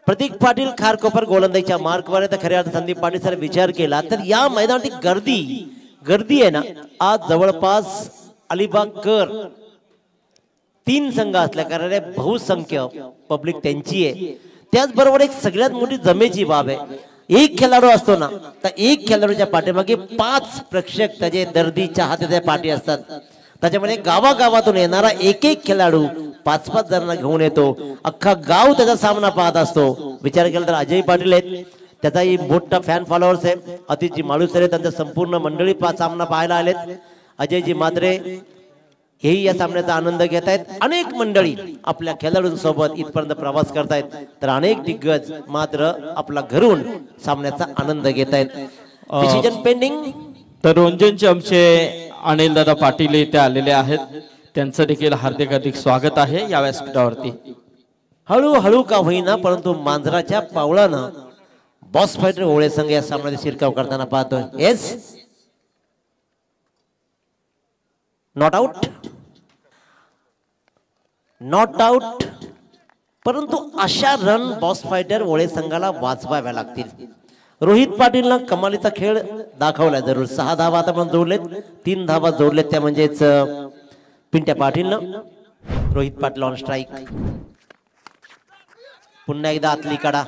प्रतीक पाटील खारकोपर गोलंदाजीच्या मार्कवर आहे. तर खऱ्या अर्थ संदीप पाटील सर विचार केला तर या मैदानाची गर्दी आहे ना, आज जवळपास अलिबागकर 3 संघ असल्या कारणाने बहुसंख्य पब्लिक त्यांची आहे. त्याचबरोबर एक सगळ्यात मोठी जमेची बाब आहे. एक खेळाडू असतो ना तर एक खेळाडूच्या पाठीमागे 5 प्रेक्षक त्याचे दर्दी चाहते पाठी असतात. त्याच्यामध्ये गावागावातून येणारा एक खेळाडू 5-5 जणांना घेऊन येतो. अख्खा गाव त्याचा सामना पाहत असतो. विचार केला तर अजय पाटील आहेत, त्याचाही मोठा फॅन फॉलोअर्स आहे. अतिशय माळुसरे त्यांचा संपूर्ण मंडळी सामना पाहायला आलेत. अजयजी मात्रे हेही या सामन्याचा आनंद घेत आहेत. अनेक मंडळी आपल्या खेळाडूंसोबत इथपर्यंत प्रवास करतायत, तर अनेक दिग्गज मात्र आपला घरून सामन्याचा आनंद घेत आहेत. Decision pending. तर रोंजनचे आमचे अनिल दादा पाटील इथे आलेले आहेत, त्यांचं देखील हार्दिक हार्दिक स्वागत आहे या व्यासपीठावरती. हळूहळू का होईना परंतु मांजराच्या पावलानं बॉस फायटर ओळे संघ या सामन्यात शिरकाव करताना पाहतोय. Yes, not out, not out. परंतु अशा रन बॉस फायटर ओळे संघाला वाचवाव्या लागतील. रोहित पाटीलनं कमालीचा खेळ दाखवला जरूर. 6 धावा आता पण जोडलेत, 3 धावा जोडलेत त्या म्हणजेच पिंट्या पाटीलनं. Rohit Patil on strike. पुन्हा एकदा आतली कडा.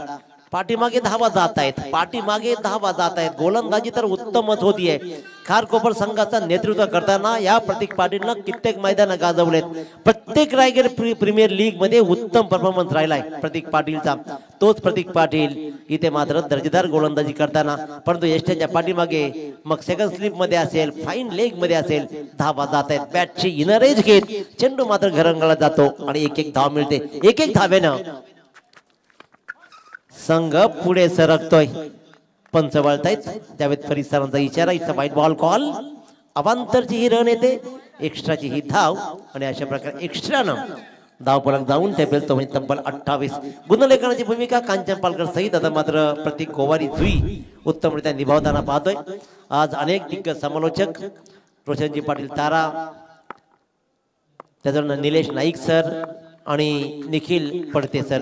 पाठीमागे धावा जात आहेत, पाठीमागे धावा जात आहेत. गोलंदाजी तर उत्तमच होतीये. खारकोपर संघाचं नेतृत्व करताना या प्रतीक पाटीलनं कित्येक मैदान गाजवलेत. प्रत्येक रायगड प्रीमियर लीग मध्ये उत्तम परफॉर्मन्स राहिलाय प्रतीक पाटीलचा. तोच प्रतीक पाटील इथे मात्र दर्जेदार गोलंदाजी करताना, परंतु यष्टीच्या पाठीमागे मग सेकंड स्लिप मध्ये असेल, फाईन लेग मध्ये असेल, धावा जात आहेत. बॅटची इनर एज घेत चेंडू मात्र घरंगळा जातो आणि एक धाव मिळते. एक धावेनं संघ पुढे सरकतोय. पंच वळतायत त्यावेळेस परिसरांचा इशारा. इथं व्हाईट बॉल कॉल. अवांतरची ही रन येते, एक्स्ट्राची ही धाव आणि अशा प्रकारे एक्स्ट्रानं धावफलक जाऊन टेबल तो म्हणजे तब्बल 28. गुणलेखनाची भूमिका कांचन पालकर सहित आता मात्र प्रतीक गोवारी जुई उत्तमरित्या निभावताना पाहतोय. आज अनेक दिग्गज समालोचक, रोशनजी पाटील तारा, त्याच्यानंतर निलेश नाईक सर आणि निखिल पडते सर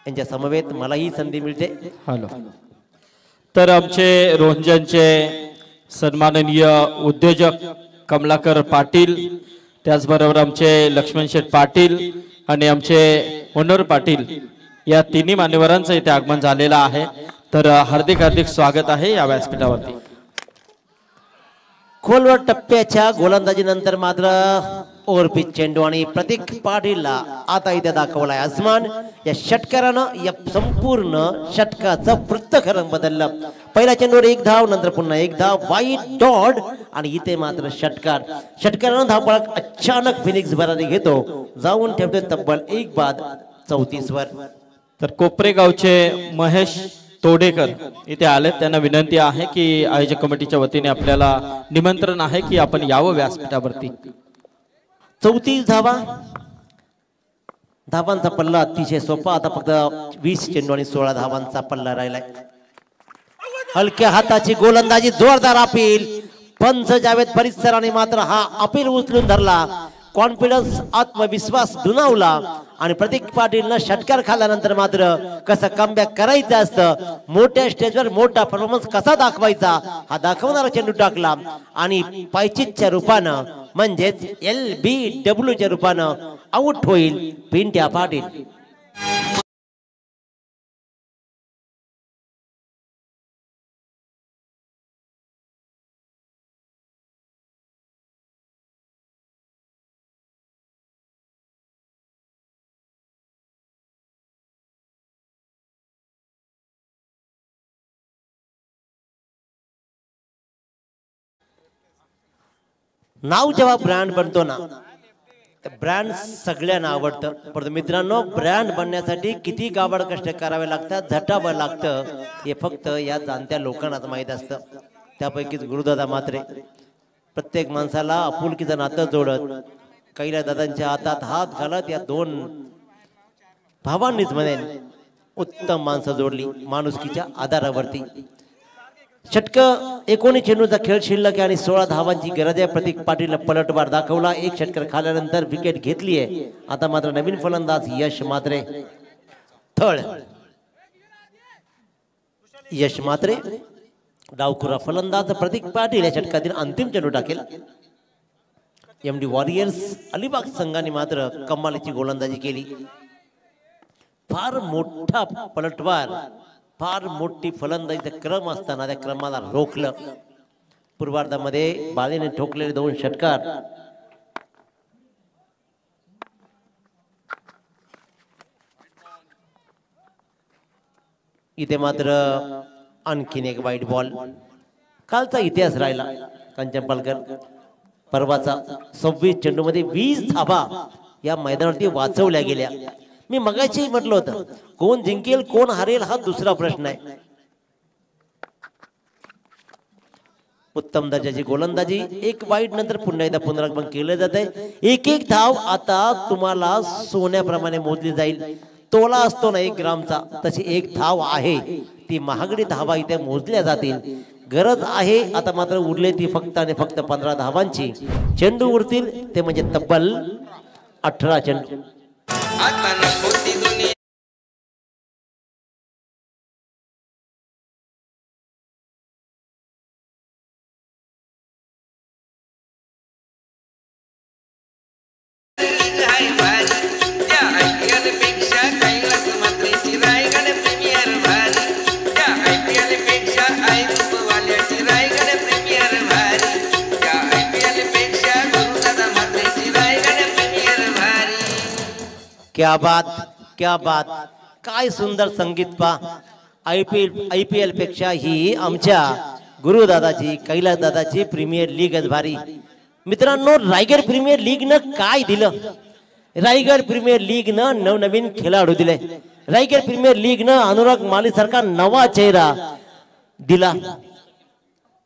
यांच्या समवेत मलाही संधी मिळते. हॅलो. तर आमचे रोंजनचे सन्माननीय उद्योजक कमलाकर पाटील, त्याचबरोबर आमचे लक्ष्मण शेठ पाटील आणि आमचे मनोहर पाटील या तिन्ही मान्यवरांचं इथे आगमन झालेलं आहे. तर हार्दिक हार्दिक स्वागत आहे या व्यासपीठावरती. खोलवर टप्प्याच्या गोलंदाजीनंतर मात्र ओव्हरपिच चेंडू आणि प्रतीक पाटीलला आता इथे दाखवलाय आसमान. या षटकारानं या संपूर्ण षटकाचं वृत्तखरं बदललं. पहिल्या चेंडूवर 1 धाव, नंतर पुन्हा 1 धाव, वाईट डॉट आणि इथे मात्र षटकारानं धावफलक अचानक फिनिक्स भरारी घेतो, जाऊन ठेवते तब्बल 1 बाद 34 वर. तर कोपरेगावचे महेश तोडेकर इथे आलेत. त्यांना विनंती आहे की आयोजक कमिटीच्या वतीने आपल्याला निमंत्रण आहे की आपण यावं व्यासपीठावरती. 34 धावा. धावांचा पल्ला अतिशय सोपा. आता फक्त 20 चेंडू आणि 16 धावांचा पल्ला राहिलाय. हलक्या हाताची गोलंदाजी, जोरदार अपील. पंच जावेद परिसराने मात्र हा अपील उचलून धरला. कॉन्फिडन्स, आत्मविश्वास दुणावला आणि प्रतीक पाटीलनं षटकार खाल्ल्यानंतर मात्र कसं कमबॅक करायचं असतं, मोठ्या स्टेजवर मोठा परफॉर्मन्स कसा दाखवायचा हा दाखवणारा चेंडू टाकला आणि पायचीच्या रूपानं म्हणजेच LBW च्या रूपानं आउट होईल पिंट्या पाटील. नाव जेव्हा ब्रँड बनतो ना, ब्रँड सगळ्यांना आवडतं. परंतु मित्रांनो, ब्रँड बनण्यासाठी किती गावड कष्ट करावे लागतात, झटावं लागतं, हे फक्त या जाणत्या लोकांनाच माहीत असतं. त्यापैकीच गुरुदादा मात्रे प्रत्येक माणसाला आपुलकीचं नातं जोडत, कैला दादांच्या हातात हात घालत या 2 भावांनीच म्हणेन उत्तम माणसं जोडली माणुसकीच्या आधारावरती. षटक 19 चेंडूचा खेळ शिल्लक आणि 16 धावांची गरज आहे. प्रतीक पाटीलला पलटवार दाखवला. 1 षटकार खाल्यानंतर विकेट घेतली आहे. आता मात्र नवीन फलंदाज यश मात्रे. थळ यश मात्रे डावखुरा फलंदाज प्रतीक पाटील या षटकातील अंतिम चेंडू टाकेल. एमडी वॉरियर्स अलिबाग संघाने मात्र कमालीची गोलंदाजी केली. फार मोठा पलटवार, फार मोठी फलंदाजीचा क्रम असताना त्या क्रमाला रोखलं. पूर्वार्धामध्ये बालेने ठोकलेले 2 षटकार. इथे मात्र आणखीन एक वाईट बॉल. कालचा इतिहास राहिला कंचनपालकर. परवाचा 26 चेंडूमध्ये 20 धाबा या मैदानावरती वाचवल्या गेल्या. मी मगाशी म्हटलं होतं कोण जिंकेल कोण हारेल हा दुसरा प्रश्न आहे. उत्तम दर्जाची गोलंदाजी. एक वाईट नंतर पुन्हा एकदा पुनरागमन केलं जात आहे. एक धाव आता तुम्हाला सोन्याप्रमाणे मोजली जाईल. तोला असतो ना 1 ग्रामचा, तशी 1 धाव आहे. ती महागडी धावा इथे मोजल्या जातील. गरज आहे आता मात्र उरले ती फक्त आणि फक्त 15 धावांची. चेंडू उरतील ते म्हणजे तब्बल 18 चेंडू. क्या बात, क्या बात, काय सुंदर संगीत पा. IPL पेक्षा ही आमच्या गुरुदादाची कैलासदादाची प्रीमियर लीगच भारी. मित्रांनो, रायगड प्रीमियर लीग न काय दिलं? रायगड प्रीमियर लीग न नवनवीन खेळाडू दिले. रायगड प्रीमियर लीग न अनुराग माली सारखा नवा चेहरा दिला.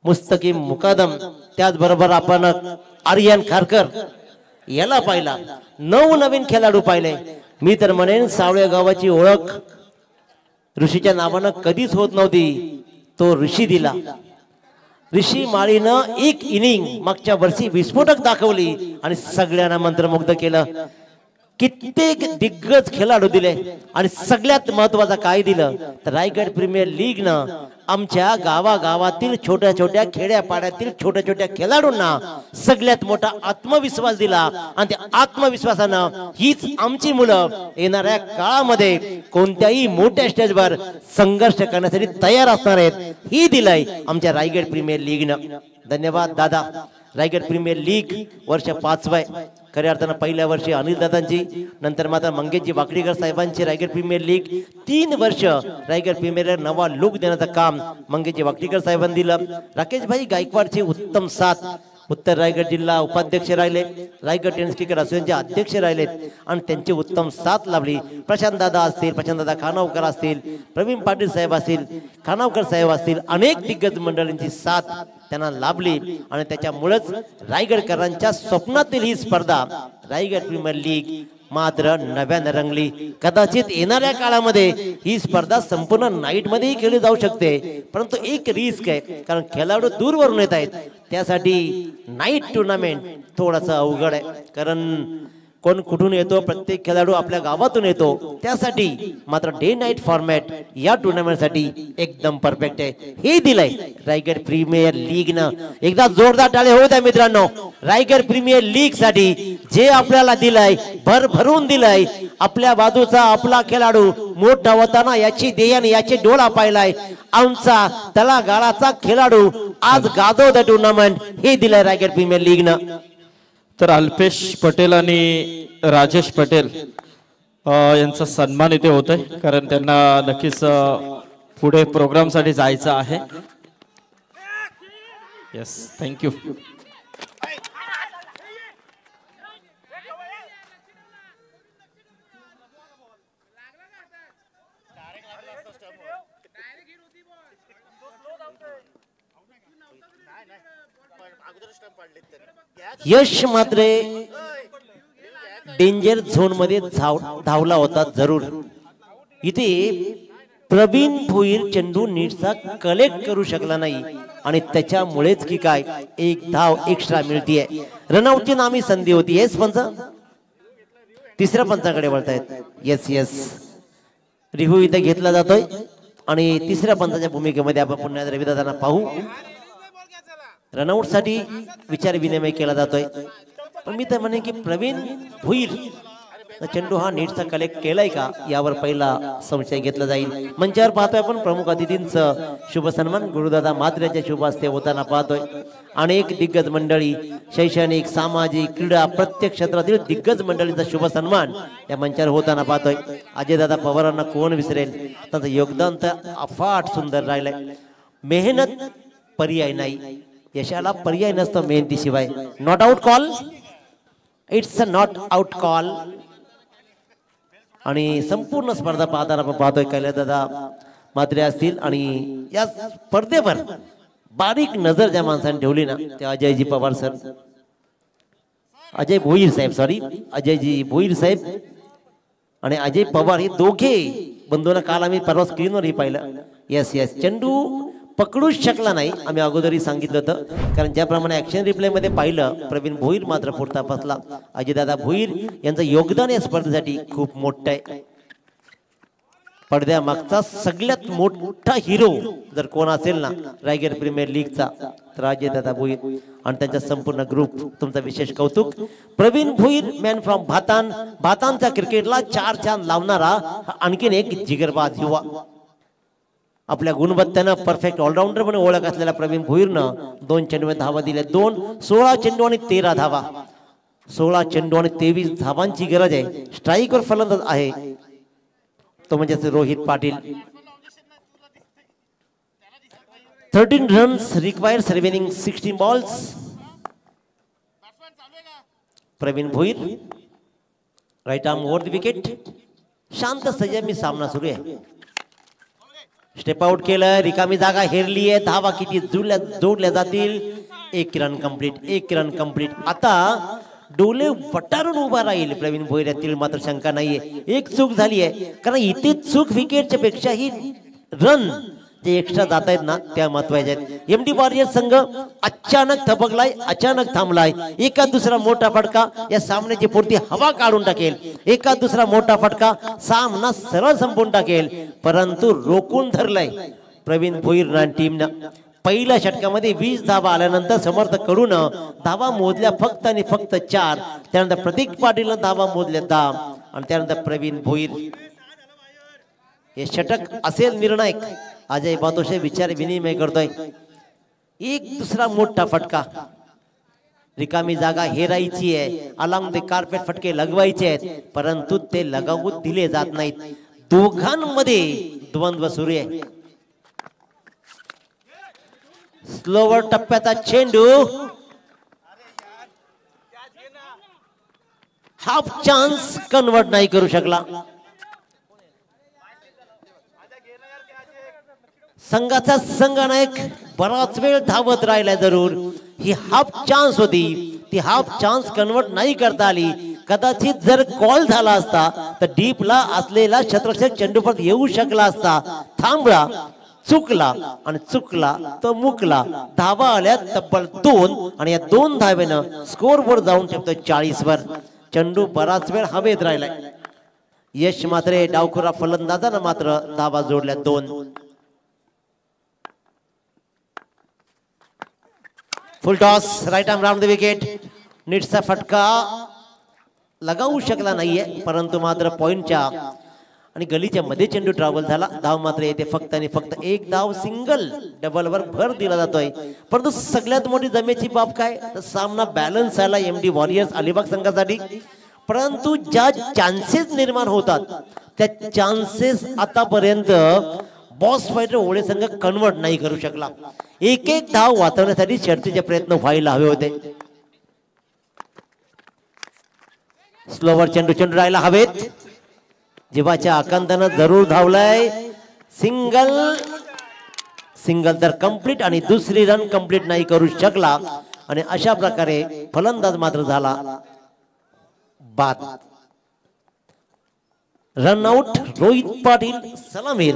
मुस्तकीम मुकादम, त्याचबरोबर आपण आर्यन खारकर याला पाहिला. 9 नवीन खेळाडू पाहिले. मी तर म्हणेन सावळे गावाची ओळख ऋषीच्या नावानं कधीच होत नव्हती. तो ऋषी दिला. ऋषी माळीनं 1 इनिंग मागच्या वर्षी विस्फोटक दाखवली आणि सगळ्यांना मंत्रमुग्ध केलं. कित्येक दिग्गज खेळाडू दिले आणि सगळ्यात महत्वाचं काय दिलं तर रायगड प्रीमियर लीग न आमच्या गावागावातील छोट्या छोट्या खेड्यापाड्यातील छोट्या छोट्या खेळाडूंना सगळ्यात मोठा आत्मविश्वास दिला. आणि त्या आत्मविश्वासानं हीच आमची मुलं येणाऱ्या काळामध्ये कोणत्याही मोठ्या स्टेजवर संघर्ष करण्यासाठी तयार असणार आहेत. ही दिलंय आमच्या रायगड प्रीमियर लीगनं. धन्यवाद दादा. रायगड प्रीमियर लीग वर्ष 5वं. खऱ्या अर्थानं पहिल्या वर्षी अनिल दादांची, नंतर मात्र मंगेशजी वाकडीकर साहेबांची रायगड प्रीमियर लीग. 3 वर्ष रायगड प्रीमियर लीग नवा लुक देण्याचं काम मंगेशजी वाकडीकर साहेबांनी दिलं. राकेशभाई गायकवाडची उत्तम साथ. उत्तर रायगड जिल्हा उपाध्यक्ष राहिले, रायगड टेनिस क्रिकेट असोसिएशनचे अध्यक्ष राहिलेत आणि त्यांची उत्तम साथ लाभली. प्रशांत दादा असतील, प्रशांत दादा खानावकर असतील, प्रवीण पाटील साहेब असतील, खानावकर साहेब असतील, अनेक दिग्गज मंडळींची साथ त्यांना लाभली आणि त्याच्यामुळेच रायगडकरांच्या स्वप्नातील ही स्पर्धा रायगड प्रीमियर लीग मात्र नव्याने रंगली. कदाचित येणाऱ्या काळामध्ये ही स्पर्धा संपूर्ण नाईट मध्येही खेळली जाऊ शकते, परंतु एक रिस्क आहे कारण खेळाडू दूरवरून येत आहेत. त्यासाठी नाईट टुर्नामेंट थोडासा अवघड आहे कारण कोण कुठून येतो, प्रत्येक खेळाडू आपल्या गावातून येतो. त्यासाठी मात्र डे नाईट फॉर्मॅट या टुर्नामेंटसाठी एकदम परफेक्ट आहे. हे दिलंय रायगड प्रीमियर लीगनं. एकदा जोरदार टाळे होऊ द्या मित्रांनो रायगड प्रीमियर लीग साठी जे आपल्याला दिलंय, भरभरून दिलंय. आपल्या बाजूचा आपला खेळाडू मोठा होताना याची देयान याची डोळा पाहिलाय. आमचा तळागाळाचा खेळाडू आज गाजवत टुर्नामेंट हे दिलंय रायगड प्रीमियर लीगनं. तर अल्पेश पटेल आणि राजेश पटेल यांचा सन्मान इथे होतोय कारण त्यांना नक्कीच पुढे प्रोग्राम साठी जायचं आहे. Yes, thank you. यश मात्र डेंजर झोन मध्ये धावला होता जरूर. इथे प्रवीण भोईर चेंडू नीटचा कलेक्ट करू शकला नाही आणि त्याच्यामुळेच की काय 1 धाव एक्स्ट्रा मिळतीये. रनआउटची नामी संधी होती. येस पंच, तिसऱ्या पंचाकडे वळतायत. येस येस, रिव्ह्यू इथे घेतला जातोय आणि तिसऱ्या पंचाच्या भूमिकेमध्ये आपण पुन्हा रविदादांना पाहू. रनआउट साठी विचार विनिमय केला जातोय. पण मी तर म्हणे की प्रवीण भुईर चेंडू हा नीटचा कलेक्ट केलाय का यावर पहिला संशय घेतला जाईल. मंचावर पाहतोय आपण प्रमुख अतिथींचं शुभ सन्मान गुरुदादा मात्रेच्या शुभ हस्ते होताना पाहतोय. अनेक दिग्गज मंडळी शैक्षणिक सामाजिक क्रीडा प्रत्येक क्षेत्रातील दिग्गज मंडळींचा शुभ सन्मान या मंचावर होताना पाहतोय. अजयदादा पवारांना कोण विसरेल, त्यांचं योगदान तर अफाट सुंदर राहिलंय. मेहनत पर्याय नाही, यशाला पर्याय नसतो मेहनतीशिवाय. Not out call, it's a not out call. आणि संपूर्ण स्पर्धा पाहताना आपण पाहतोय कैलासदादा मात्रे असतील आणि या स्पर्धेवर बारीक नजर ज्या माणसाने ठेवली ना ते अजयजी पवार सर, अजय भोईर साहेब, सॉरी अजयजी भोईर साहेब आणि अजय पवार हे दोघे बंधूंना काल आम्ही परवा स्क्रीनवरही पाहिलं. येस येस, चेंडू पकडूच शकला नाही, आम्ही अगोदरही सांगितलं होतं. कारण ज्याप्रमाणे ऍक्शन रिप्ले मध्ये पाहिलं प्रवीण भोईर मात्र पुरता फसला. अजयदादा भोईर यांचं योगदान या स्पर्धेसाठी खूप मोठं आहे. पडद्यामागचा सगळ्यात मोठा हिरो जर कोण असेल ना रायगड प्रीमियर लीगचा तर अजयदादा भोईर आणि त्यांचा संपूर्ण ग्रुप. तुमचं विशेष कौतुक. प्रवीण भोईर मॅन फ्रॉम भातान, भातानच्या क्रिकेटला 4 चांद लावणारा आणखीन एक जिगरबाज युवा. आपल्या गुणवत्तेनं परफेक्ट ऑलराऊंडर म्हणून ओळख असलेल्या प्रवीण भोईरनं 2 चेंडूमध्ये धावा दिल्या. 16 चेंडू आणि 13 धावा. 16 चेंडू आणि 23 धावांची गरज आहे. स्ट्राईकवर फलंदाज आहे तो म्हणजे Rohit Patil. 13 runs requires remaining 16 balls. Praveen Bhoir right arm over the wicket. शांत संयमी सामना सुरू आहे. स्टेप आउट केलं, रिकामी जागा हेरली आहे. धावा किती जोडल्या जातील. 1 रन कंप्लीट, 1 रन कंप्लीट. आता डोले वटारून उभा राहील प्रवीण भोईर यातील मात्र शंका नाहीये. एक चूक झाली आहे कारण इथे चूक विकेटच्या पेक्षाही रन जे एक्स्ट्रा जात आहेत ना त्या महत्वाच्या आहेत. एमडी वॉरियर संघ अचानक थबकलाय, अचानक थांबलाय. एका दुसरा मोठा फटका या सामन्याची पूर्ती हवा काढून टाकेल. एका दुसरा मोठा फटका सामना सरळ संपवून टाकेल. परंतु रोखून धरलाय प्रवीण भोईर टीमनं. पहिल्या षटकामध्ये 20 धावा आल्यानंतर समर्थकडून धावा मोजल्या फक्त आणि फक्त 4. त्यानंतर प्रतीक पाटीलनं धावा मोजल्या 10 आणि त्यानंतर प्रवीण भोईर. हे षटक असेल निर्णायक. अजय बातोशे विचार विनिमय करतोय. एक दुसरा मोठा फटका, रिकामी जागा हेरायची आहे. अलॉंग द कार्पेट फटके लगवायचे आहेत परंतु ते लगावू दिले जात नाहीत. दोघांमध्ये द्वंद्व सुरू आहे. स्लोवर टप्प्याचा चेंडू हाफ चान्स कन्वर्ट नाही करू शकला. संघाचा संघनायक बराच वेळ धावत राहिला. जरूर ही हाफ चान्स होती, ती हाफ चान्स कन्वर्ट नाही करता आली. कदाचित जर कॉल झाला असता तर डीपला असलेला शतरक्षक चेंडू परत येऊ शकला असता. थांबला, चुकला आणि चुकला तो मुकला. धावा आल्या तब्बल 2 आणि या 2 धावेनं स्कोर बोर्ड जाऊन ठेवतो 40 वर. चेंडू बराच वेळ हवेत राहिलाय. यश मात्र डावखुरा फलंदाजानं मात्र धावा जोडल्या 2. Full toss, right arm round the wicket. नीटचा फटका लगावू शकला नाहीये परंतु मात्र पॉइंटच्या आणि गलीच्या मध्ये चेंडू ट्रॅव्हल झाला. धाव मात्र येते फक्त आणि फक्त 1 धाव. सिंगल डबल वर भर दिला जातोय. परंतु सगळ्यात मोठी जमेची बाब काय तर सामना बॅलन्स आला एमडी वॉरियर्स अलिबाग संघासाठी. परंतु ज्या चान्सेस निर्माण होतात त्या चान्सेस आतापर्यंत बॉस फायटर ओळे संघ कन्वर्ट नाही करू शकला. एक धाव वाचवण्यासाठी शर्तीचे प्रयत्न व्हायला हवे होते. स्लोवर चेंडू राहायला हवेत. जीवाच्या आकांतानं जरूर धावलाय. सिंगल तर कंप्लीट आणि दुसरी रन कंप्लीट नाही करू शकला आणि अशा प्रकारे फलंदाज मात्र झाला बाद. रनआउट रोहित पाटील सलामीर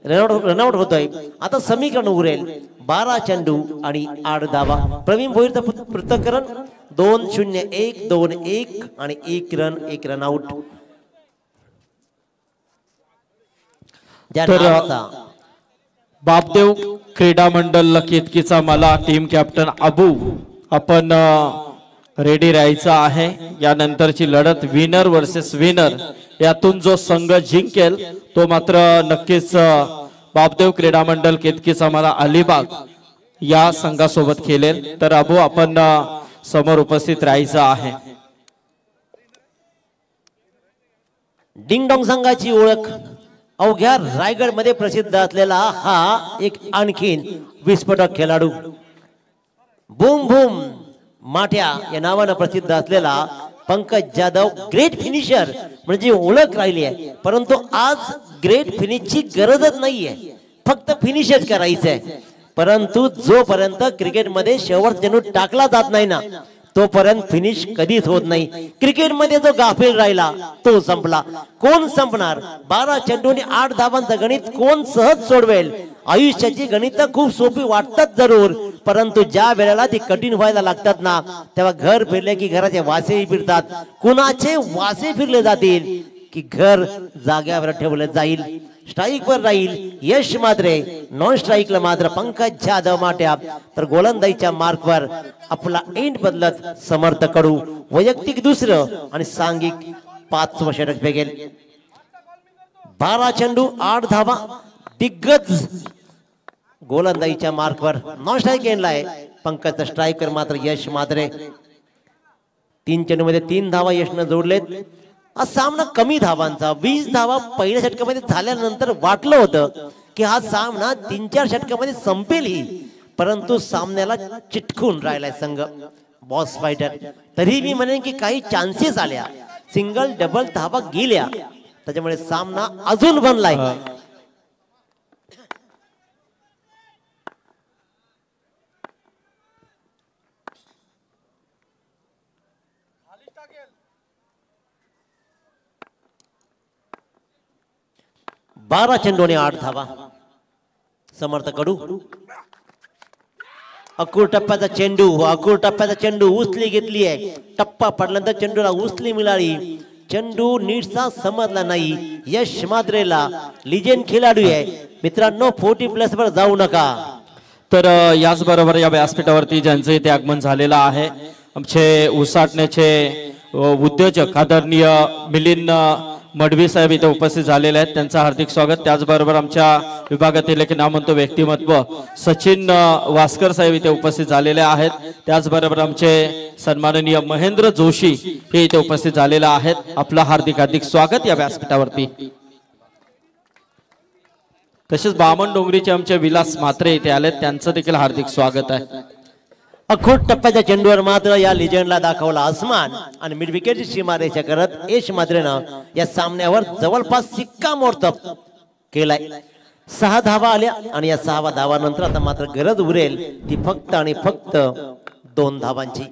रनआउट होतोय. आता समीकरण उरेल 12 चेंडू आणि 8 धावा. प्रवीण भोईरचं पृथक्करण 2-0-1 2-1 आणि 1 रन 1 रनआउट. बापदेव क्रीडा मंडळ केतकीचा मला टीम कॅप्टन अबू आपण रेडी राहायचं आहे. यानंतरची लढत विनर वर्सेस विनर, यातून जो संघ जिंकेल तो मात्र नक्कीच बापदेव क्रीडा मंडळ केतकीचा मला अलिबाग या संघासोबत खेळेल. तर अबू आपण समोर उपस्थित राहायचं आहे. डिंगडोंग संघाची ओळख अवघ्या रायगड मध्ये प्रसिद्ध असलेला हा एक आणखीन विस्फोटक खेळाडू, बूम बूम माठ्या या नावानं प्रसिद्ध असलेला पंकज जाधव, ग्रेट फिनिशर म्हणजे ओळख राहिली आहे. परंतु आज ग्रेट फिनिशची गरजच नाहीये, फक्त फिनिशच करायचंय. परंतु जोपर्यंत क्रिकेटमध्ये शेवट चेंडू टाकला जात नाही ना तोपर्यंत फिनिश कधीच होत नाही. क्रिकेटमध्ये जो गाफील राहिला तो संपला. कोण संपणार? 12 चेंडूंनी 8 धावांचं गणित कोण सहज सोडवेल? आयुष्याची गणित खूप सोपी वाटतात जरूर, परंतु ज्या वेळेला ती कठीण व्हायला लागतात ना तेव्हा घर फिरले की घराचे वासेही फिरतात. कुणाचे वासे फिरले जातील की घर जाग्यावर ठेवलं जाईल. स्ट्राईक वर राहील यश मात्रे, नॉन स्ट्राईकला मात्र पंकज जाधव माट्या. तर गोलंदाजीच्या मार्कवर आपला एंड बदलत समर्थ कडू वैयक्तिक दुसरं आणि सांघिक 5वं षटक फेकेल. 12 चेंडू 8 धावा, दिग्गज गोलंदाजीच्या मार्कवर नॉन स्ट्राईक एंडलाय पंकजचा स्ट्रायकर मात्र यश मात्रे. 3 चेंडू मध्ये 3 धावा यशनं जोडलेत. हा सामना कमी धावांचा, 20 धावा पहिल्या षटकामध्ये झाल्यानंतर वाटलं होतं की हा सामना 3-4 षटकामध्ये संपेलही, परंतु सामन्याला चिटकून राहिलाय संघ बॉस फायटर. तरी मी म्हणेन की काही चान्सेस आल्या, सिंगल डबल धावा गेल्या, त्याच्यामुळे सामना अजून बनलाय. बारा चेंडूने 8 धावा. समर्थ कडू अकुर टप्प्याचा चेंडू, अकुर टप्प्याचा चेंडू उचली घेतली आहे. टप्पा पडल्यानंतर चेंडूला उचली मिळाली, चेंडू नीटसा समजला नाही. यश मात्रेला लिजेंड खेळाडू आहे मित्रांनो, 40+ वर जाऊ नका. तर याचबरोबर या व्यासपीठावरती ज्यांचं इथे आगमन झालेलं आहे आमचे उसाटण्याचे उद्योजक आदरणीय मिलिंद मडवी साहेब इथे उपस्थित झालेले आहेत, त्यांचं हार्दिक स्वागत. त्याचबरोबर आमच्या विभागातील एक नामवंत व्यक्तिमत्व सचिन वास्कर साहेब इथे उपस्थित झालेले आहेत. त्याचबरोबर आमचे सन्माननीय महेंद्र जोशी हे इथे उपस्थित झालेले आहेत. आपलं हार्दिक हार्दिक स्वागत या व्यासपीठावरती. तसेच बामण डोंगरीचे आमचे विलास म्हात्रे इथे आलेत, त्यांचं देखील हार्दिक स्वागत आहे. अखोट टप्प्याच्या चेंडूवर मात्र या लिजेंडला दाखवला आसमान आणि मिड विकेटची सीमारेषा करत यश मात्रेनं या सामन्यावर जवळपास शिक्कामोर्तब केलाय. 6 धावा आल्या आणि या 6व्या धावानंतर आता मात्र गरज उरेल ती फक्त आणि फक्त 2 धावांची.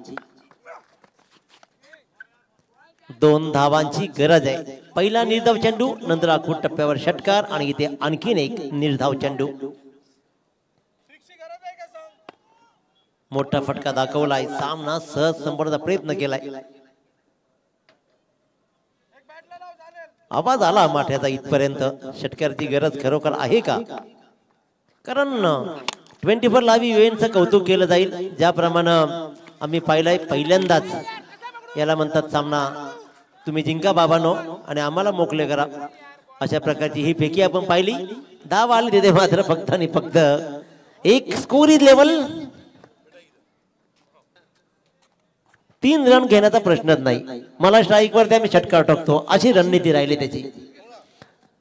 2 धावांची गरज आहे. पहिला निर्धाव चेंडू, नंतर अखोट टप्प्यावर षटकार आणि इथे आणखीन एक निर्धाव चेंडू. मोठा फटका दाखवलाय, सामना सहज संपवण्याचा प्रयत्न केलाय. आवाज आला माठ्याचा इथपर्यंत. षटकाराची गरज खरोखर आहे का? कारण 24 लाईव्ह इव्हेंटचं कौतुक केलं जाईल, ज्याप्रमाणे आम्ही पाहिलंय. पहिल्यांदाच याला म्हणतात सामना तुम्ही जिंका बाबांनो आणि आम्हाला मोकळे करा, अशा प्रकारची ही फेकी आपण पाहिली. धाव आली तिथे मात्र फक्त आणि फक्त एक स्कोरी लेवल 3 रन घेण्याचा प्रश्नच नाही. मला स्ट्राईक वरती आम्ही षटकार टाकतो अशी रणनीती राहिली त्याची.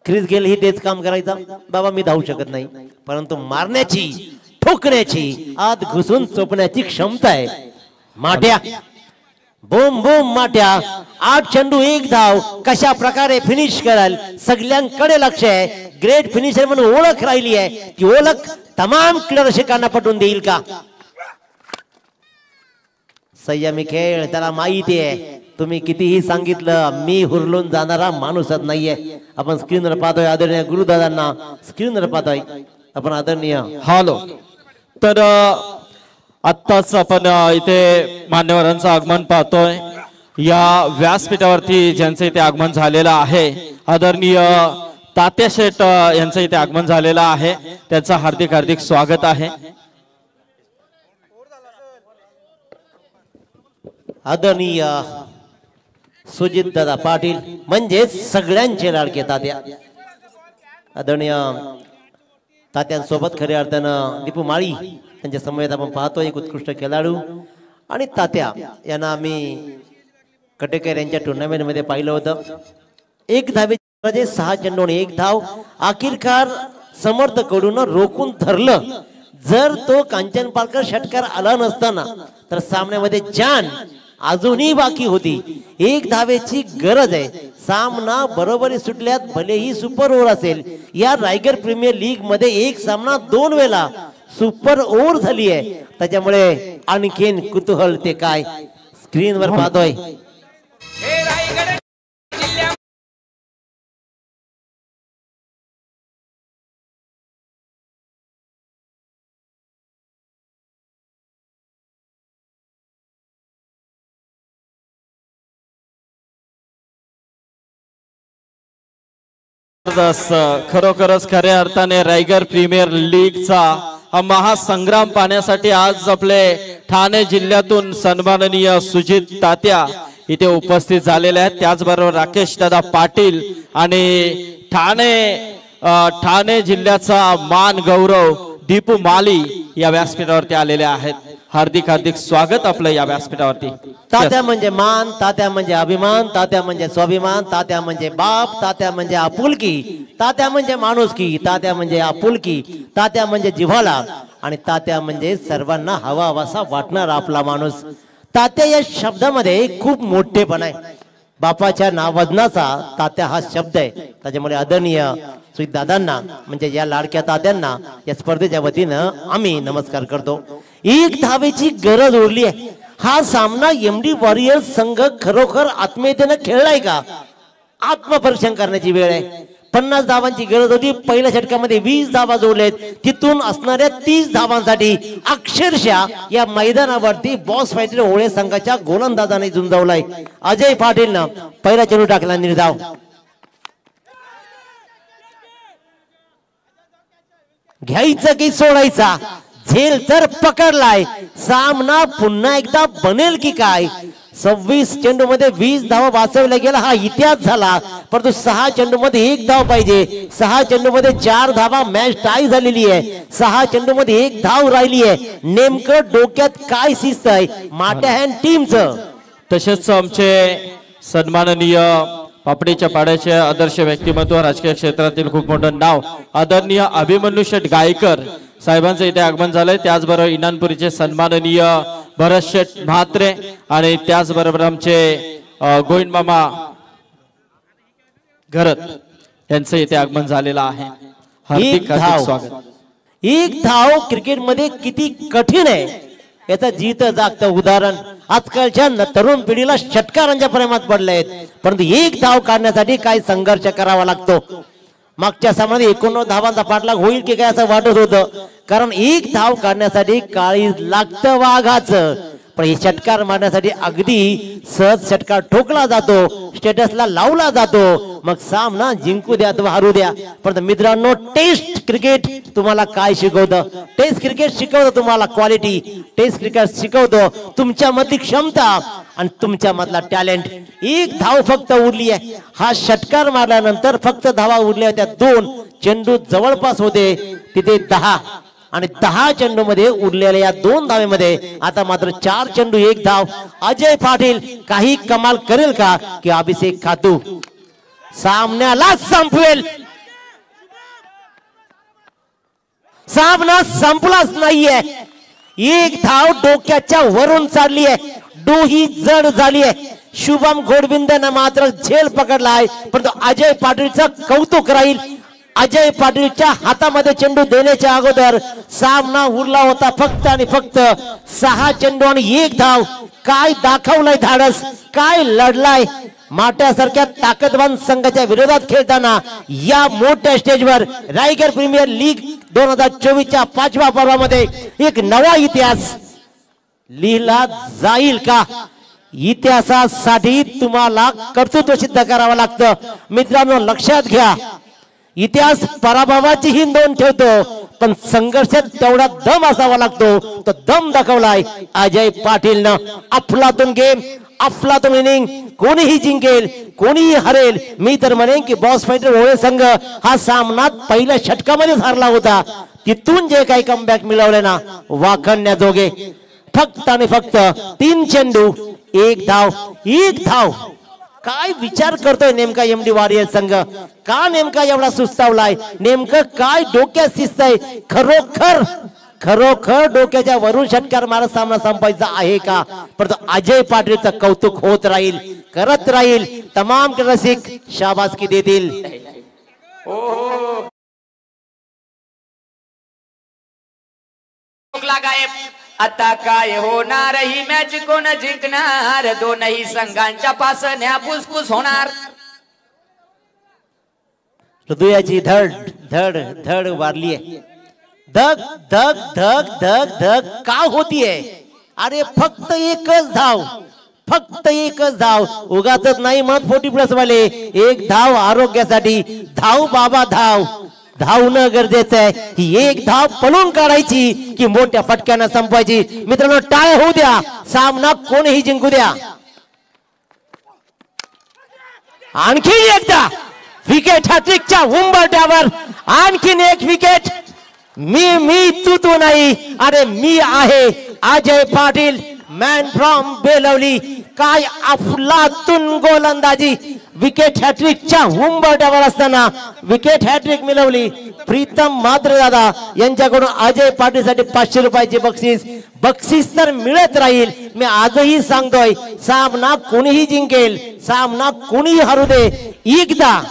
क्रिस गेल ही तेच काम करायचा, बाबा मी धावू शकत नाही, परंतु मारण्याची, ठोकण्याची, आत घुसून चोपण्याची क्षमता आहे माट्या. बोम बोम माट्या. 8 चेंडू 1 धाव, कशा प्रकारे फिनिश कराल सगळ्यांकडे लक्ष आहे. ग्रेट फिनिशर म्हणून ओळख राहिली आहे, ती ओळख तमाम क्रीडरसिकांना पटवून देईल का? संयमी खेळ, त्याला माहिती आहे तुम्ही कितीही सांगितलं मी हुरलून जाणारा माणूसच नाहीये. आपण स्क्रीनवर पाहतोय आदरणीय गुरुदादांना, स्क्रीनवर पाहतोय आपण आदरणीय हॅलो. तर आत्ताच आपण इथे मान्यवरांचं आगमन पाहतोय. या व्यासपीठावरती ज्यांचं इथे आगमन झालेलं आहे आदरणीय तात्या शेठ यांचं इथे आगमन झालेलं आहे, त्यांचं हार्दिक हार्दिक स्वागत आहे. आदरणीय सुजित दादा पाटील म्हणजे सगळ्यांचे लाडके तात्या. आदरणीय तात्यांसोबत खऱ्या अर्थानं दीपू माळी त्यांच्या समवेत आपण पाहतो एक उत्कृष्ट खेळाडू. आणि तात्या यांना आम्ही कटेकर यांच्या टुर्नामेंट मध्ये पाहिलं होतं. एक धावेचे 6 चेंडू आणि 1 धाव. आखिरकार समर्थकडून रोखून धरलं. जर तो कांचन पालकर षटकार आला नसताना तर सामन्यामध्ये जान अजूनही बाकी होती. 1 धावेची गरज आहे. सामना बरोबरी सुटल्यात भलेही सुपर ओव्हर असेल. या रायगड प्रीमियर लीग मध्ये एक सामना 2 वेळा सुपर ओव्हर झाली आहे. त्याच्यामुळे आणखीन कुतूहल ते काय स्क्रीनवर पाहतोय. खरोखरच खऱ्या अर्थाने रायगड प्रीमियर लीगचा हा महासंग्राम पाहण्यासाठी आज आपले ठाणे जिल्ह्यातून सन्माननीय सुजित तात्या इथे उपस्थित झालेले आहेत. त्याचबरोबर राकेश दादा पाटील आणि ठाणे जिल्ह्याचा मान गौरव दीपू माली या व्यासपीठावरती आलेले आहेत. हार्दिक हार्दिक स्वागत आपलं या व्यासपीठावरती. तात्या म्हणजे मान, तात्या म्हणजे अभिमान, तात्या म्हणजे स्वाभिमान, तात्या म्हणजे बाप, तात्या म्हणजे आपुलकी, तात्या म्हणजे माणुसकी, तात्या म्हणजे आपुलकी, तात्या म्हणजे जिव्हाळा आणि तात्या म्हणजे सर्वांना हवाहवासा वाटणारा आपला माणूस. तात्या या शब्दामध्ये खूप मोठेपणा आहे. बापाच्या नावजनाचा तात्या हा शब्द आहे. त्याच्यामुळे आदरणीय सुजित दादांना म्हणजे या लाडक्या तात्यांना या स्पर्धेच्या वतीनं आम्ही नमस्कार करतो. 1 धावेची गरज उरली आहे. हा सामना एमडी वॉरियर्स संघ खरोखर आत्मीयतेने खेळलाय का आत्मपरीक्षण करण्याची वेळ आहे. 50 धावांची गरज होती. पहिल्या षटकामध्ये 20 धावा जोडलेत. तिथून असणाऱ्या 30 धावांसाठी अक्षरशः या मैदानावरती बॉस फायटर ओळे संघाच्या गोलंदाजाने झुंजवलाय. अजय पाटीलनं पहिला चेंडू टाकला निर्धाव. घ्यायचं की सोडायचा झेल तर पकडलाय. सामना पुन्हा एकदा बनेल की काय. 26 चेंडू मध्ये 20 धावा वाचवल्या गेला हा इतिहास झाला. परंतु 6 चेंडू मध्ये 1 धाव पाहिजे. 6 चेंडू मध्ये 4 धावा मॅच टाय झालेली आहे. 6 चेंडू मध्ये 1 धाव राहिली आहे. नेमकं डोक्यात काय शिस्त आहे माट्या हँड टीमचं. तसेच आमचे सन्माननीय पापडीच्या पाड्याचे आदर्श व्यक्तिमत्व राजकीय क्षेत्रातील खूप मोठं नाव आदरणीय अभिमन्यू शेठ गायकर साहेबांचं इथे आगमन झालंय. त्याचबरोबर इनानपुरीचे सन्माननीय भरत शेठ म्हात्रे आणि त्याचबरोबर आमचे गोविंद मामा घरत यांचं इथे आगमन झालेलं आहे. हार्दिक हार्दिक स्वागत. 1 धाव क्रिकेटमध्ये किती कठीण आहे याचं जीत जागतं उदाहरण आजकालच्या तरुण पिढीला षटकारांच्या प्रेमात पडले आहेत. परंतु 1 धाव काढण्यासाठी काय संघर्ष करावा लागतो. मागच्या सामन्यात 89 धावांचा पाठलाग होईल की काय असं वाटत होतं. कारण 1 धाव काढण्यासाठी काळी लागतं वाघाचं. पण हे षटकार मारण्यासाठी अगदी सहज षटकार ठोकला जातो. स्टेटसला लावला जातो. मग सामना जिंकू द्या अथवा हरू द्या. परंतु मित्रांनो टेस्ट क्रिकेट तुम्हाला काय शिकवतं. टेस्ट क्रिकेट शिकवतं तुम्हाला क्वालिटी. टेस्ट क्रिकेट शिकवतो तुमच्यामधली क्षमता आणि तुमच्यामधला टॅलेंट. 1 धाव फक्त उरली आहे. हा षटकार मारल्यानंतर फक्त धावा उरल्या होत्या 2. चेंडू जवळपास होते तिथे 10 आणि 10 चेंडू मध्ये उरलेल्या या 2 धावेमध्ये आता मात्र 4 चेंडू 1 धाव. अजय पाटील काही कमाल करेल का की अभिषेक खातू सामन्याला संपवेल. सामना संपलाच नाहीये. 1 धाव डोक्याच्या वरून चालली आहे. डोही जड झाली आहे. शुभम घोडविंदनं मात्र झेल पकडलाय. परंतु अजय पाटीलचं कौतुक राहील. अजय पाटीलच्या हातामध्ये चेंडू देण्याच्या अगोदर सामना उरला होता फक्त आणि फक्त 6 चेंडू आणि 1 धाव. काय दाखवलाय धाडस. काय लढलाय. माट्यासारख्या ताकदवान संघाच्या विरोधात खेळताना या मोठ्या स्टेजवर रायगड प्रीमियर लीग 2024च्या 5व्या पर्वामध्ये एक नवा इतिहास लिहिला जाईल का. इतिहासासाठी तुम्हाला कर्तृत्व सिद्ध करावं लागतं. मित्रांनो लक्षात घ्या इतिहास पराभवाची ही नोंद ठेवतो पण संघर्षात तेवढा दम असावा लागतो, तो दम दाखवलाय अजय पाटीलनं. अफलातून गेम, अफलातून इनिंग, कोणीही जिंकेल कोणीही हरेल. मी तर म्हणेन की बॉस फायटर ओळे संघ हा सामना पहिल्या षटकामध्ये हारला होता, तिथून जे काही कमबॅक मिळवले ना वाखण्याजोगे. फक्त आणि फक्त 3 चेंडू 1 धाव, 1 धाव. काय विचार करतोय नेमका एमडी वॉरियर संघ, का नेमका एवढा सुस्तावलाय, नेमकं काय डोक्यात शिजतंय. खरोखर खरोखर डोक्याच्या वरून षटकार मारत सामना संपायचा आहे का. परंतु अजय पाटीलचं कौतुक होत राहील, करत राहील. तमाम रसिक शाबासकी देतील. आता काय होणार, ही मॅच कोण जिंकणार, दोनही संघांच्या पासण्या फुसफुस होणार. हृदयाची धड धड धड वारली आहे. धक धक धक धक धक का होतीये. अरे फक्त एकच धाव, फक्त एकच धाव. उगाचच नाही म्हणत 40+ वाले. 1 धाव आरोग्यासाठी. धाव बाबा धाव, धावणं गरजेचं आहे. ही 1 धाव पळून काढायची की मोठ्या फटक्यानं संपवायची. मित्रांनो टाळ्या होऊ द्या, सामना कोणीही जिंकू द्या. आणखी एकदा विकेट हॅट्रिकच्या उंबरठ्यावर आणखीन एक विकेट. मी तू नाही, अरे मी आहे अजय पाटील, मॅन फ्रॉम बेलवली. काय अफलातून गोलंदाजी. विकेट हॅट्रिकच्या उंबरठ्यावर असताना विकेट हॅट्रिक मिळवली. प्रीतम म्हात्रे दादा यांच्याकडून अजय पाटील साठी 500 रुपयाचे बक्षीस. बक्षीस तर मिळत राहील. मी आजही सांगतोय सामना कोणीही जिंकेल, सामना कोणीही हरू दे. एकदा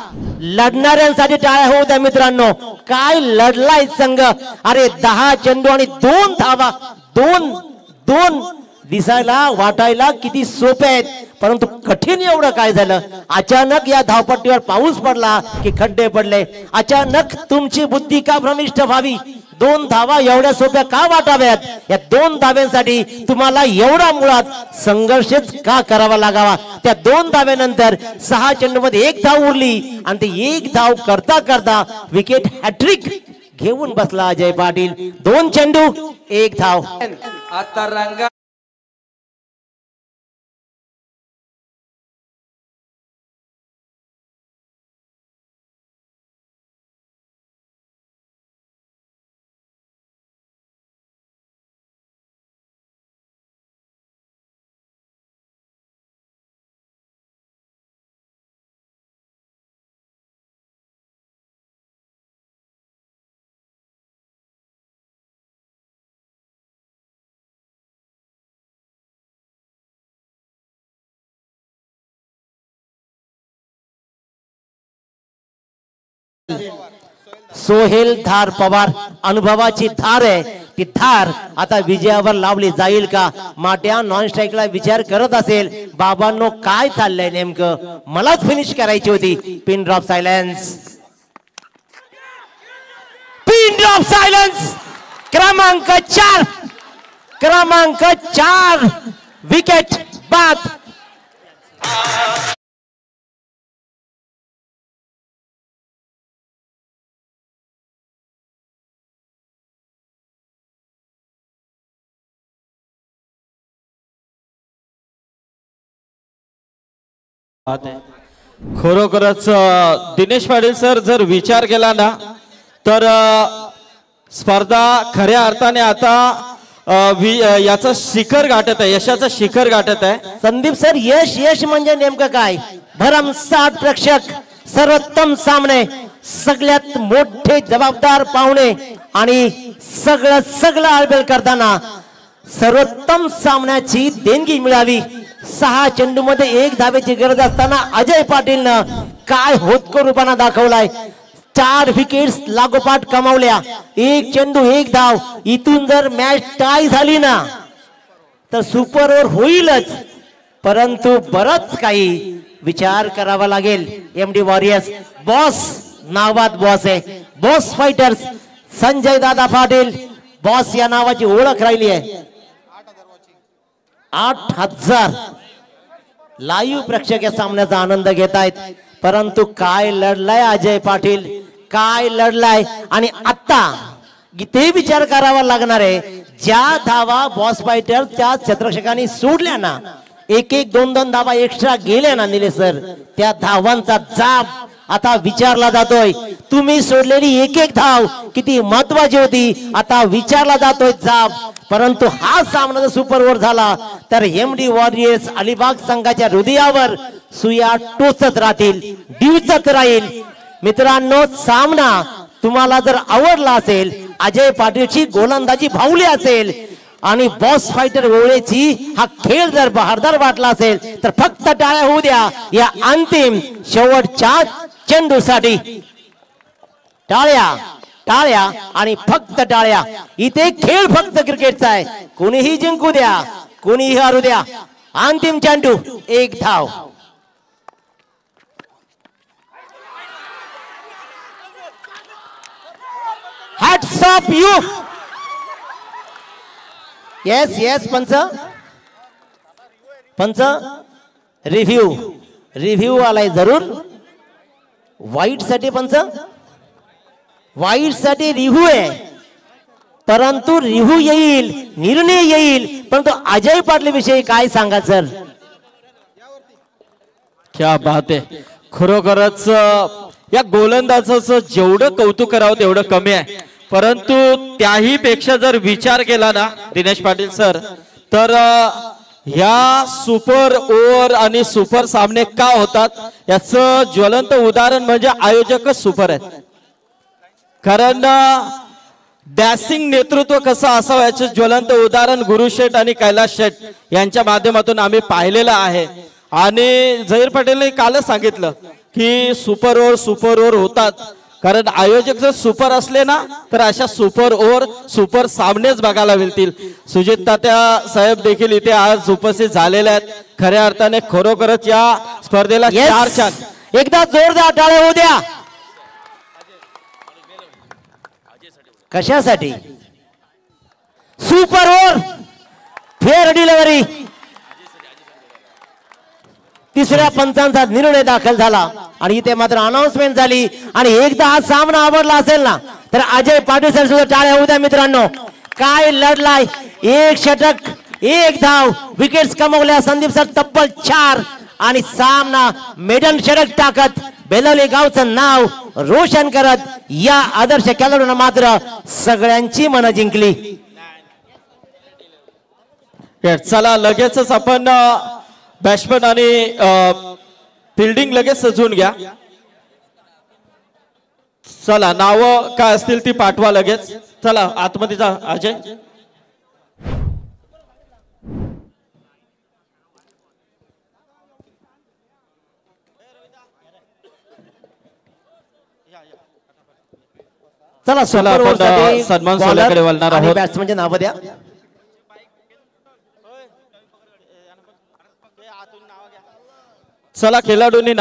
लढणाऱ्यांसाठी टाळ्या होऊ द्या मित्रांनो. काय लढलाय संघ. अरे 10 चेंडू आणि 2 धावा. 2 दिसायला वाटायला किती सोपे आहेत, परंतु कठीण एवढं काय झालं. अचानक या धावपट्टीवर पाऊस पडला की खड्डे पडले. अचानक तुमची बुद्धी का भ्रमिष्ट व्हावी. 2 धावा एवढ्या सोप्या का वाटाव्यात. या 2 धाव्यांसाठी तुम्हाला एवढा मुळात संघर्षच का करावा लागावा. त्या 2 धाव्यानंतर 6 चेंडूमध्ये 1 धाव उरली आणि ती 1 धाव करता करता विकेट हॅट्रिक घेऊन बसला अजय पाटील. 2 चेंडू 1 धाव. आता रंगा सोहेल धार पवार अनुभवाची धार आहे. ती धार आता विजयावर लावली जाईल का. माट्या नॉन स्ट्राईकला विचार करत असेल, बाबांनो काय चाललंय नेमकं, मलाच फिनिश करायची होती. Pin drop silence, pin drop silence. क्रमांक 4 विकेट बाद. खरोखरच दिनेश पाटील सर जर विचार केला ना तर स्पर्धा खऱ्या अर्थाने आता याचं शिखर गाठत आहे, यशाचं शिखर गाठत आहे. संदीप सर यश म्हणजे नेमकं काय. भरमसाठ प्रेक्षक, सर्वोत्तम सामने, सगळ्यात मोठे जबाबदार पाहुणे आणि सगळं आळबेल करताना सर्वोत्तम सामन्याची देणगी मिळावी. 6 चेंडू मध्ये 1 धावेची गरज असताना अजय पाटीलनं काय होतकरूपणा दाखवलाय. 4 विकेट्स लागोपाठ कमावल्या. 1 चेंडू 1 धाव. इथून जर मॅच टाय झाली ना तर सुपर ओव्हर होईलच, परंतु बरच काही विचार करावा लागेल. एमडी वॉरियर्स बॉस नावात बॉस आहे. Boss fighters Sanjay Dada Patil boss या नावाची ओळख राहिली आहे. 8000 लाईव्ह प्रेक्षक या सामन्याचा आनंद घेत आहेत. परंतु काय लढलाय अजय पाटील, काय लढलाय. आणि आता ते विचार करावा लागणार आहे. ज्या धावा बॉस फायटर त्या क्षेत्ररक्षकांनी सोडल्या ना, एक एक दोन दोन धावा एक्स्ट्रा गेल्या ना निलेश सर, त्या धावांचा जाब आता विचारला जातोय. तुम्ही सोडलेली एक एक धाव किती महत्वाची होती, आता विचारला जातोय जाब. परंतु हा सामना जर सुपर ओव्हर झाला तर एमडी वॉरियर्स अलिबाग संघाच्या हृदयावर सुया टोचत राहतील, डिवचत राहील. मित्रांनो, सामना तुम्हाला जर आवडला असेल, अजय पाटीलची गोलंदाजी भावली असेल आणि बॉस फायटर ओवळेची हा खेळ जर बहारदार वाटला असेल तर फक्त टाळ्या होऊ द्या या अंतिम शेवटच्या चेंडूसाठी. टाळ्या टाळ्या आणि फक्त टाळ्या. इथे खेळ फक्त क्रिकेटचा आहे. कोणीही जिंकू द्या, कोणीही हारू द्या. अंतिम चेंडू, एक धाव. Hats off you. Yes yes पंच, पंच रिव्ह्यू आलाय जरूर. वाईट साठी पंच, वाईट साठी रिव्ह्यू आहे. परंतु रिव्ह्यू येईल, निर्णय येईल. परंतु अजय पाटील विषयी काय सांगा सर? क्या बात आहे. खरोखरच या गोलंदाजाचं जेवढं कौतुक करावं तेवढं कमी आहे. परंतु त्याही पेक्षा जर विचार केला ना दिनेश पाटील सर, तर ह्या सुपर ओव्हर आणि सुपर सामने का होतात याचं ज्वलंत उदाहरण म्हणजे आयोजकच सुपर आहेत. कारण डॅसिंग नेतृत्व कसं असावं याचे ज्वलंत उदाहरण गुरु शेठ आणि कैलास शेठ यांच्या माध्यमातून आम्ही पाहिलेलं आहे. आणि झहीर पटेलने कालच सांगितलं की सुपर ओव्हर होतात, कारण आयोजक जर सुपर असले ना तर अशा सुपर ओव्हर सुपर सामनेच बघायला मिळतील. सुजित तात्या साहेब देखील इथे आज उपस्थित झालेले आहेत. खऱ्या अर्थाने खरोखरच या स्पर्धेला चार छान. एकदा जोरदार टाळ्या होऊ द्या. कशासाठी? Super over, fair delivery. तिसऱ्या पंचांचा निर्णय दाखल झाला आणि इथे मात्र अनाउन्समेंट झाली. आणि एकदा हा सामना आवडला असेल ना तर अजय पाटील सर सुद्धा टाळ्या होऊ द्या. मित्रांनो, काय लढलाय. एक षटक, एक धाव, विकेट्स कमवल्या संदीप सर तब्बल 4 आणि सामना मेडन षटक टाकत बेलवली गावचं नाव रोशन करत या आदर्श खेळाडूंना मात्र सगळ्यांची मनं जिंकली. चला लगेचच आपण बॅट्समन आणि फिल्डिंग लगेच सजवून घ्या. चला नाव काय असतील ती पाठवा लगेच. चला आतमध्ये जा अजय. चला सन्मान सोहळ्याकडे वळणार आहोत. बॅट्समनचे नाव द्या. चला खेळाडूंनी नाव